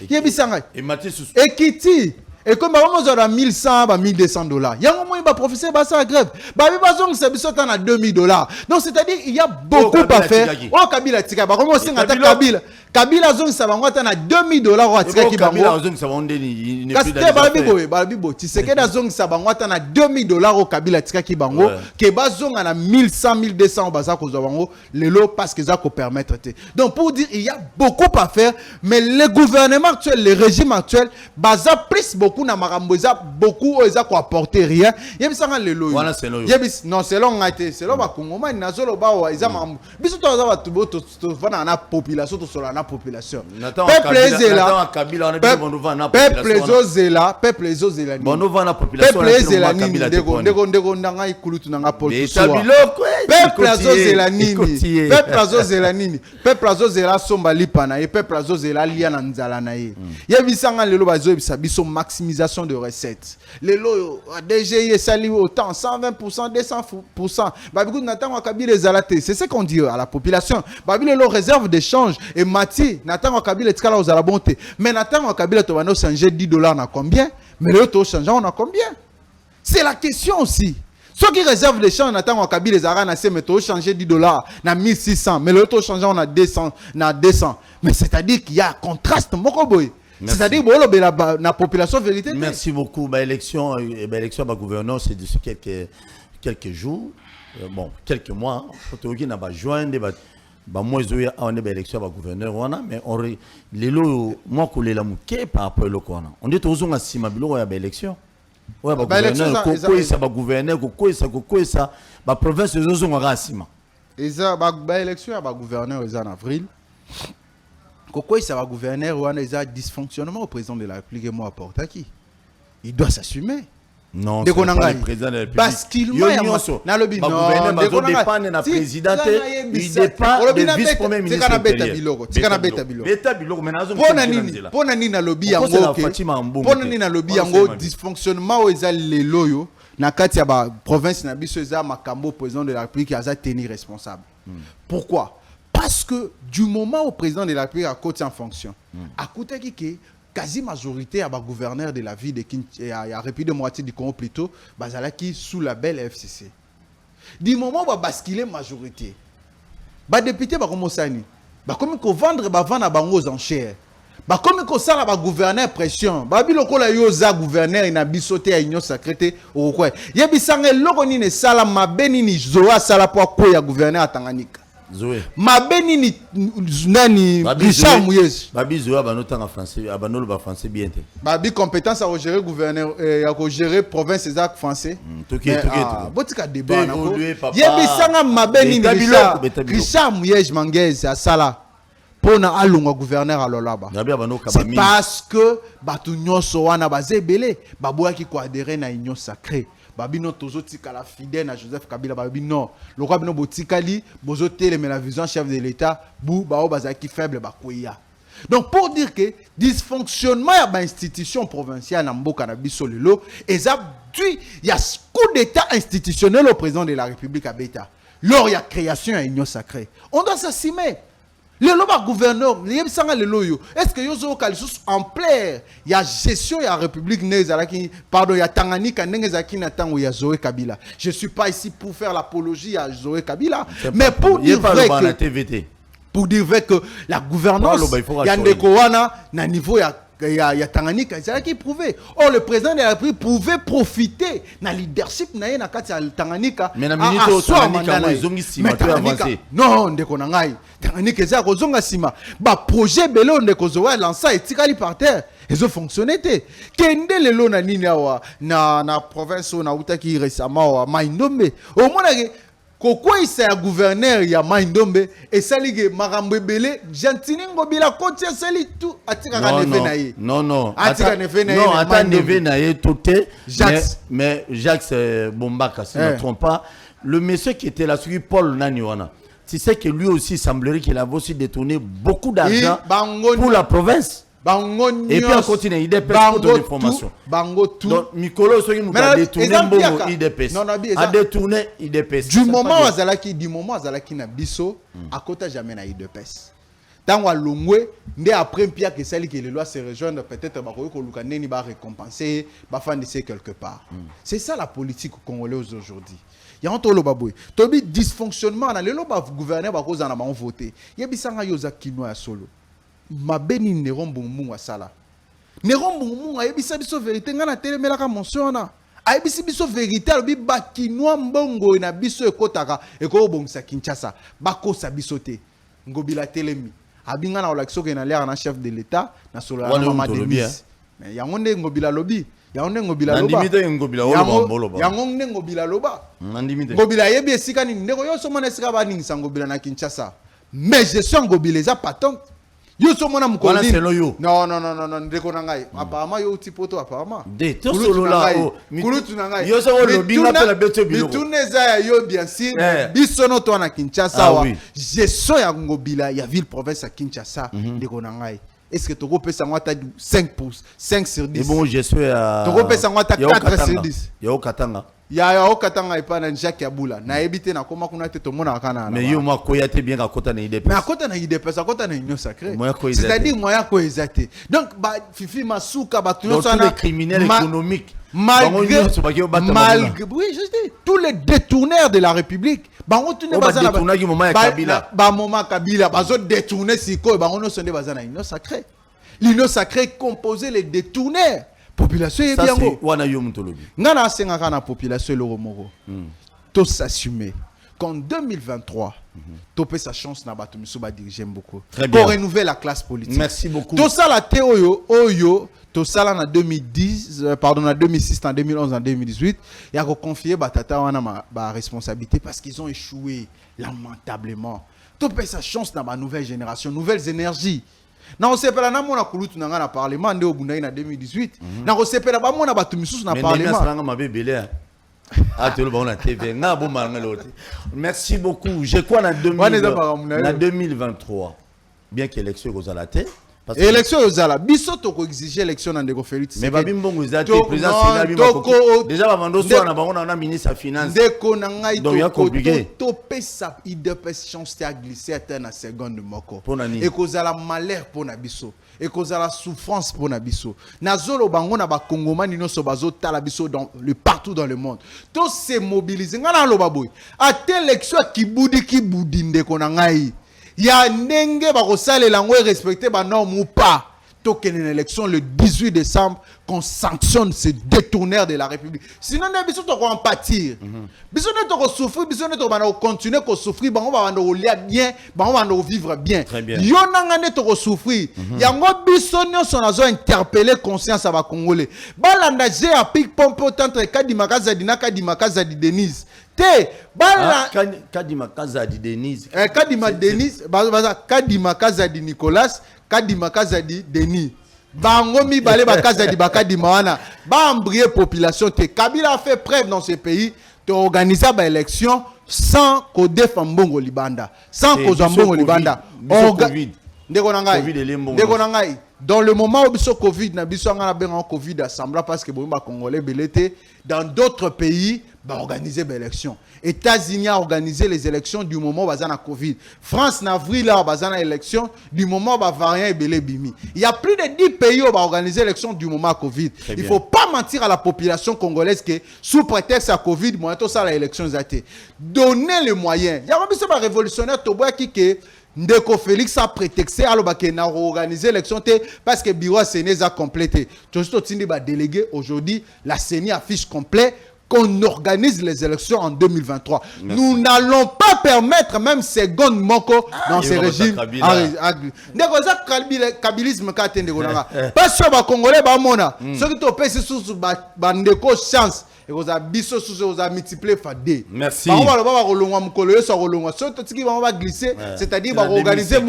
yebisanga et matisse ekiti et comme on a 1,100 ba $1,200 yango moi ba professeur ba sa grève ba bi bazong se biso ta na $2,000 donc c'est-à-dire il y a beaucoup à faire oh Kabila tika ba comment singa ta Kabila zong sa bango ta na $2,000 wa tika ki bango Kabila zong sa bango ndeni Balibo tu sais que na zong sa bango ta na $2,000 au Kabila tika ki bango ke ba zong na 1,100 1,200 baza ko bango lelo parce que ça ko permettre donc pour dire il y a beaucoup à faire mais le gouvernement actuel le régime actuel baza plus beaucoup beaucoup na makambo eza beaucoup eza ko apporter rien yebisanga lelo Voilà c'est là. non c'est long ngate c'est long ba kongoma na zolo ba wa eza makambo biso to za ba tubo to vana na population to sola na population peuple ezela peuple ezela bono vana population peuple ezela nini ndeko ndanga ikulutu nanga polso peuple azozela nini peuple azozela nini peuple azozela somba lipana et peuple azozela lia na nzala na ye yebisanga lelo bazobisa biso maximisation de recettes lelo DG esali autant 120% 200% babiku natango kabila ezalate c'est ce qu'on dit à la population babile lo réserve d'échange et mati natango kabila etikala aux la bonté mais natango kabila to bano changer $10 na combien mais le to changer on a combien c'est la question aussi. Ceux qui réservent les champs, on attend au Kabila les Arana, c'est mais tu changer $10, na 1600, mais le taux changeant on a 200, na 200. Mais c'est-à-dire qu'il y a un contraste, mokoboy. C'est-à-dire que la population vérité. Merci beaucoup. Bah élection, bah gouverneur, c'est de quelques jours, bon quelques mois. Faut qu'il n'a pas joint des bah moi je on est élection bah gouverneur on a mais on les lots moi que les la mouké par rapport au qu'on a. On dit toujours à sima bilo ya élection. Ouais, bah gouverneur, quoi ça, bah province ils ont rassima. Et ça, bah élection, bah gouverneur ils en avril. Quoi ça, bah gouverneur ou un dysfonctionnement au président de la République et moi apporte à qui? Il doit s'assumer. Non, c'est pas le président de la République. Parce qu'il m'a na le non, dépend de la présidente, il dépend de vice-premier ministre. C'est kana beta biloko. Pona nini na lobby yango pona nini na lobby yango dysfonctionnement aux les loyo na kati ya ba province na biso eza makambo président de la République a tenu responsable. Pourquoi? Parce que du moment où le président de la République a côté en fonction, à côté qui quasi majorité à gouverneur de la ville de la République de moitié du Congo plutôt, qui sous la belle FCC. Du moment où basculer majorité, député comme ça ni, comme qu'on vendre vendre bango aux enchères, comme qu'on ça la gouverneur pression, biloko la yoza gouverneur ina bisoté à union sacrée au quoi. Yebisanga loko ni ne sala mabeni ni zoa sala pour quoi ya gouverneur à Tanganyika. Zoé. Mabeni ni nani Richard Mouyes. Babi Zoé banota en français, abanolo ba français bien té. Babi compétence à gérer gouverneur à gérer province exact français. Botika débat nako. Yebisanga mabeni ni Richard Mouyes Manguez à sala. Pona alonga gouverneur à Lolaba. C'est parce que batu nyonso wana bazebele baboya ki ko adhérer na union sacrée. Babino tozotika la fidèle à Joseph Kabila babino le roi bino botikali bozote mais la vision chef de l'état bou bao bazaki faible bakoya. Donc pour dire que dysfonctionnement ya ba institution provinciale na mboka na biso lelo eza dû ya coup d'état institutionnel au président de la République à Beta. Lors ya création à union sacrée. On doit s'assumer. Le loba gouverneur, est-ce que yozo kalisus en plaire ya gestion ya République nezalaki pardon ya Tanganyika nengezaki na tango ya Zoé Kabila. Je suis pas ici pour faire l'apologie à Zoé Kabila, mais pour dire vrai que pour dire vrai que la gouvernance ya ndeko wana na niveau ya Tanganyika c'est là qui prouvé. Or le président de la République pouvait profiter na leadership na ye na kati ya Tanganyika. Mais na minute Tanganyika mo ezongi sima to avancer. Non ndeko na ngai Tanganyika eza ko zonga sima. Ba projet belo ndeko zoa lança etikali par terre. Ezo fonctionner te. Kende lelo na nini awa na province na utaki récemment wa Maindombe. Au moins Koko isa ya gouverneur ya Maindombe et salige makambo ebele Gentini Ngobila kotia sali tout atika ka neve na ye. Non. Atika neve na ye. Non, ata neve na ye toté. Mais Jacques Bombaka si je ne me trompe pas, le monsieur qui était là celui Paul Naniwana. Tu sais que lui aussi semblerait qu'il avait aussi détourné beaucoup d'argent pour la province. Et puis on continue, il dépêche pour donner l'information. Donc, Mikolo, ce qui nous a détourné, il dépêche. A détourné, il dépêche. Du moment où Azalaki na biso, à côté jamais na il dépêche. Tant que l'ongwe, dès après Pierre que celle qui les lois se rejoindre, peut-être que Lukaneni va récompenser, va faire quelque part. C'est ça la politique congolaise aujourd'hui. Il y a un tolo baboué. Tobi dysfonctionnement, na le loba gouverneur va cause en a voté. Yebisanga yoza kinoa solo. Mabeni nerombo munga sala. Nerombo munga yebisa biso vérité ngana telemelaka monsona. Ayebisi biso vérité alobi bakinwa mbongo na biso ekotaka ekobongisa Kinshasa. Bakosa biso te. Ngobila telemi. Abinga na olakso ke na l'air na chef de l'état na solo na mama Denis. mais yango nde ngobila lobi yango ngobila loba ndimite ngobila olo yango nde ngobila loba ngobila yebi esika ni ndeko yo somona esika ba ningisa ngobila na Kinshasa mais je suis ngobila eza patente yo somona mukoli non ndeko na ngai apparemment yo utipoto apparemment de to solo la kulutu na ngai yo so lobi nga la beto biloko tuneza ya yo bien sûr bisono to na Kinshasa wa gestion ya ngobila ya ville province ya Kinshasa ndeko na ngai. Est-ce que tu peux faire 5 sur 10? Et bon, je suis à... Tu peux faire 4 sur 10. Yao Katanga. Yao Katanga et pas dans Jacques Yaboula. Na ebité na comment qu'on a été tout le monde à Kana. Mais yo moi koyate bien à côté na IDPS. Mais à côté na IDPS, à côté na Union Sacrée. C'est-à-dire moyen koyate. Donc Fifi Masuka batuno ça na criminels économiques. Malgré oui, je dis tous les détourneurs de la République. Bango tune bazana ba moment Kabila bazo détourner siko bango no sonde bazana Union Sacrée. L'Union Sacrée composait les détourneurs. Population est bien go. Wana yo mutolobi. Ngana senga kana population loro moro. To s'assumer qu'en 2023 topé sa chance na batu miso ba diriger beaucoup. Pour renouveler la classe politique. Merci beaucoup. To ça la oyo to ça en 2010 en 2006 en 2011 en 2018 il y a confié batata wana ma responsabilité parce qu'ils ont échoué lamentablement. Topé sa chance na ma nouvelle génération, nouvelles énergies. Na osepela na mona kulutu na na parlement nde obunda na 2018 na osepela ba mona batu misusu na parlement mais ma bébé ah tu le bon na TV nga bo malanga l'autre. Merci beaucoup. Je crois na 2023 bien qu'élection kozalate élection ozala biso to ko exiger élection na ndeko Félix mais babi mbongo ezate président Sinabi déjà ba mando so na bango na ministre de finance ndeko na ngai to pesa IDPS chance à glisser à na seconde moko et kozala malheur pona biso et kozala souffrance pona biso na zolo bango na ba kongomani no so bazo tala biso dans le partout dans le monde to se mobiliser ngana lo baboy à élection ki budi ndeko na ngai ya ndenge ba kosalela ngo respecter ba norme ou pas token une élection le 18 décembre qu'on sanctionne ces détourneurs de la République sinon ne biso to ko en pâtir biso ne to ko souffrir biso ne to ba continuer ko souffrir ba on va lia bien ba on va vivre bien yo nanga ne to ko souffrir yango biso nyonso nazo interpeller conscience aba congolais balanda j'ai a pic pompe entre Kadima Kazadi na Kadima Kazadi Denise te bala Kadima Kazadi Denise Kadima Denise baza Kadima Kazadi Nicolas Kadima Kazadi Denis bango mi balé ba Kazadi ba Kadima wana ba embrier population te Kabila a fait preuve dans ce pays de organiser ba élection sans ko défendre Mbongo Libanda sans ko Mbongo Libanda ndeko na ngai dans le moment où biso Covid na biso ngana benga Covid assemblée parce que bomba congolais belete dans d'autres pays ba organiser ba élection États-Unis a organisé les élections du moment où bazana Covid France na avril là bazana élection du moment où ba variant ebele bimi il y a plus de 10 pays où ba organiser élection du moment Covid il faut pas mentir à la population congolaise que sous prétexte à Covid moi tout ça la élection zate donner les moyens il y a biso ba révolutionnaire toboya ki ndeko Félix a prétexté à organiser l'élection parce que bureau CENI a complété. Tout tindi ba délégué aujourd'hui la CENI affiche complet qu'on organise les élections en 2023. Merci. Nous n'allons pas permettre même seconde moko dans ces régimes. Ndeko za kabilisme ka tende konanga. Parce que ba congolais ba mona ceux qui topé sous ba ndeko chance et vous avez biso sous vous avez multiplié fois 2. Merci. On va rolonga mukolo so rolonga so to tiki va glisser c'est-à-dire va organiser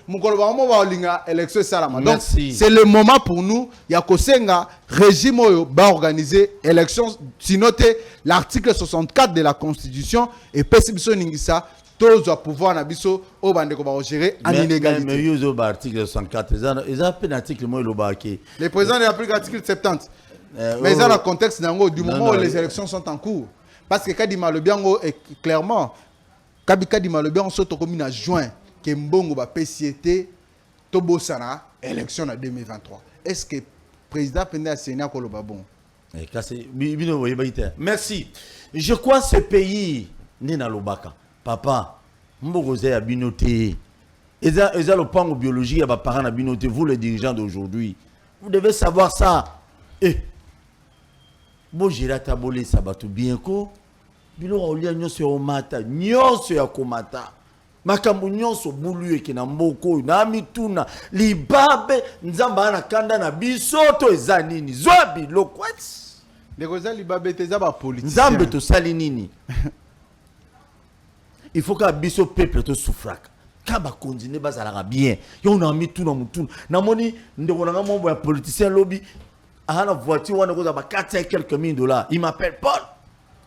mukolo va linga élection salama. Donc c'est le moment pour nous ya kosenga régime oyo ba organiser élection sinoté l'article 64 de la Constitution et pesi biso ningisa tous à pouvoir na biso o bande ko ba gérer en inégalité. Mais yo ba article 64 ils ont un article moi lo ba ki. Le président de l'Afrique article 70. Mais dans le contexte du moment où les élections sont en cours. Parce que Kadima Lebiango est clairement, Kadima Lebiango sont commis en juin, que Mbongo va PCT, Tobosana, élection en 2023. Est-ce que le président Penda Senia Kolobabon? Merci. Je crois que ce pays, Nina Lobaka, papa, Mbongo Zé a binoté. Et ça, le pan en biologie, il y a des parents à binoté, vous les dirigeants d'aujourd'hui. Vous devez savoir ça. Bon jirata bolé sabatu bien ko bilo olia nyonso ya omata nyonso ya komata makambo nyonso bulu eke na mboko na mituna libabe nzamba na kanda na biso to eza nini zwa biloko ndeko za libabe te za ba politicien nzambe to sali nini il faut que biso peuple to souffraka ka ba continuer bazalaka bien yo na mituna mutuna na moni ndeko na ngamo ya politicien lobby ana voiture wana ko za ba 4 et quelques mille dollars il m'appelle Paul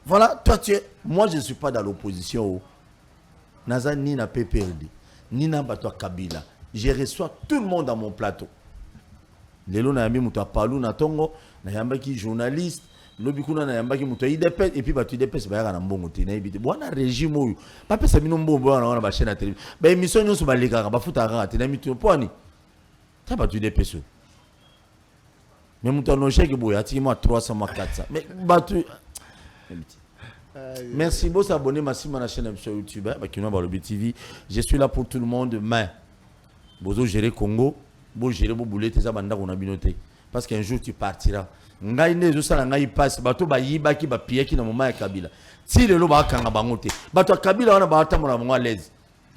voilà toi tu es moi je suis pas dans l'opposition naza ni na PPRD ni na bato Kabila je reçois tout le monde dans mon plateau lelo na yambi muto apalu na tongo na yambaki journaliste lobi kuna na yambaki muto IDP et puis bato IDP ba na mbongo te na ibite bwana régime oyo ba pesa bino mbongo wana ba chaîne na télé ba émission nyonso ba lekaka ba futa ka te na mitu poni ta bato IDP so mais muto no chèque boya ti moi 300 moi 400 mais bato merci beaucoup s'abonner massivement à la chaîne sur YouTube Bakinois Balobi TV. Je suis là pour tout le monde mais bozo gérer Congo, bo gérer bo boulette za banda ko na binoté parce qu'un jour tu partiras. Ngai ne zo sala ngai passe bato ba yiba ki ba piye ki na moma ya Kabila. Si le lo ba kanga bangote. Bato Kabila wana ba tamona mo à l'aise.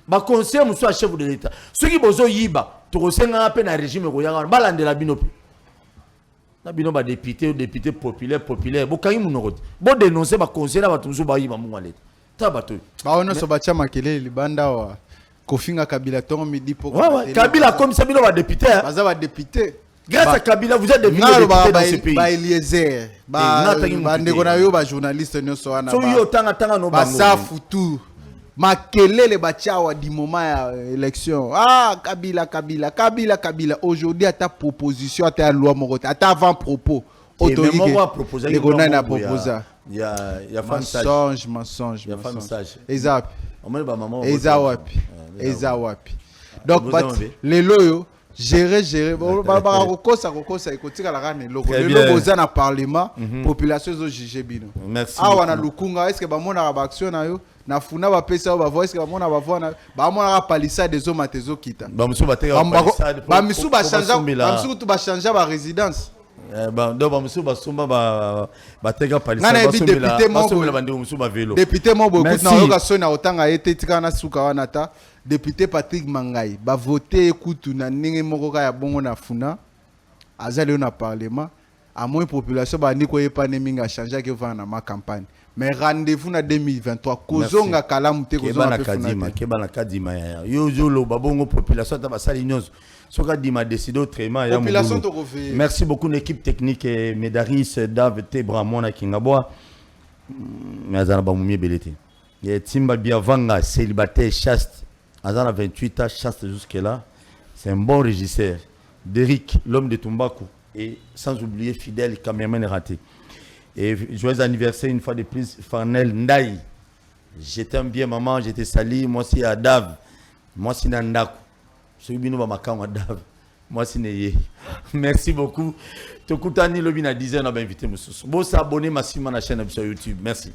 Ba conseiller muso a chef de l'état. Ceux qui bozo yiba to ko senga pe na régime ko yanga ba landela binope. Na bino ba député populaire bokangi munokote bo dénoncer ba conseiller ba tuzo ba yiba mu walete ta bato ba ono so ba chama kelele libanda wa kofinga Kabila tongo midi poko Kabila comme ça bino ba député baza ba député grâce à Kabila vous êtes devenu député dans ce pays ba Eliezer ba ndeko na yo ba journaliste nyonso wana so yo tanga no ba safu tout makelele bachawa di moment ya élection Kabila aujourd'hui à ta proposition à ta loi moko à ta avant propos autorisé les gona na proposa il y a mensonge ya femme sage exact on ba maman eza wapi donc les loyo gérer ba kokosa ekotika la kana lelo boza na parlement population zo juger bino merci wana lukunga est-ce que ba mona ba action na yo na funa ba pesa ba voice que ba mona ba voix ba mona ka palissade des hommes tezo kita ba musu ba teka palissade ba musu ba changer ba résidence do ba musu ba somba ba teka palissade ba somela ba ndeko musu ba vélo député Mobo écoute na yo ka sona otanga ete tika na suka wana ta député Patrick Mangai ba voter écoute na ninge moko ka ya bongo na funa azali na parlement à moins population ba ndiko yepa ne minga changer que va na ma campagne mais rendez-vous na 2023 kozonga kalamu te kozonga keba na kadima ya yo lo babongo population ta basali nyonso soka dima décider autrement ya population to merci beaucoup l'équipe technique Médaris David Tebramona Kingabwa azana ba mumie belete ya Timba Biavanga célibataire chaste azana 28 ans chaste jusque là c'est un bon régisseur Derrick l'homme de Tumbaku et sans oublier fidèle cameraman raté. Et joyeux anniversaire une fois de plus, Farnel Ndaï. Je t'aime bien, maman, je te salue. Moi, c'est Adav. Moi, c'est Nandaku. Je suis venu à Adav. Moi, c'est Neye. Merci beaucoup. Tokutani Lobina 10 ans, on a invité. Bon, s'abonner massivement à la chaîne sur YouTube. Merci.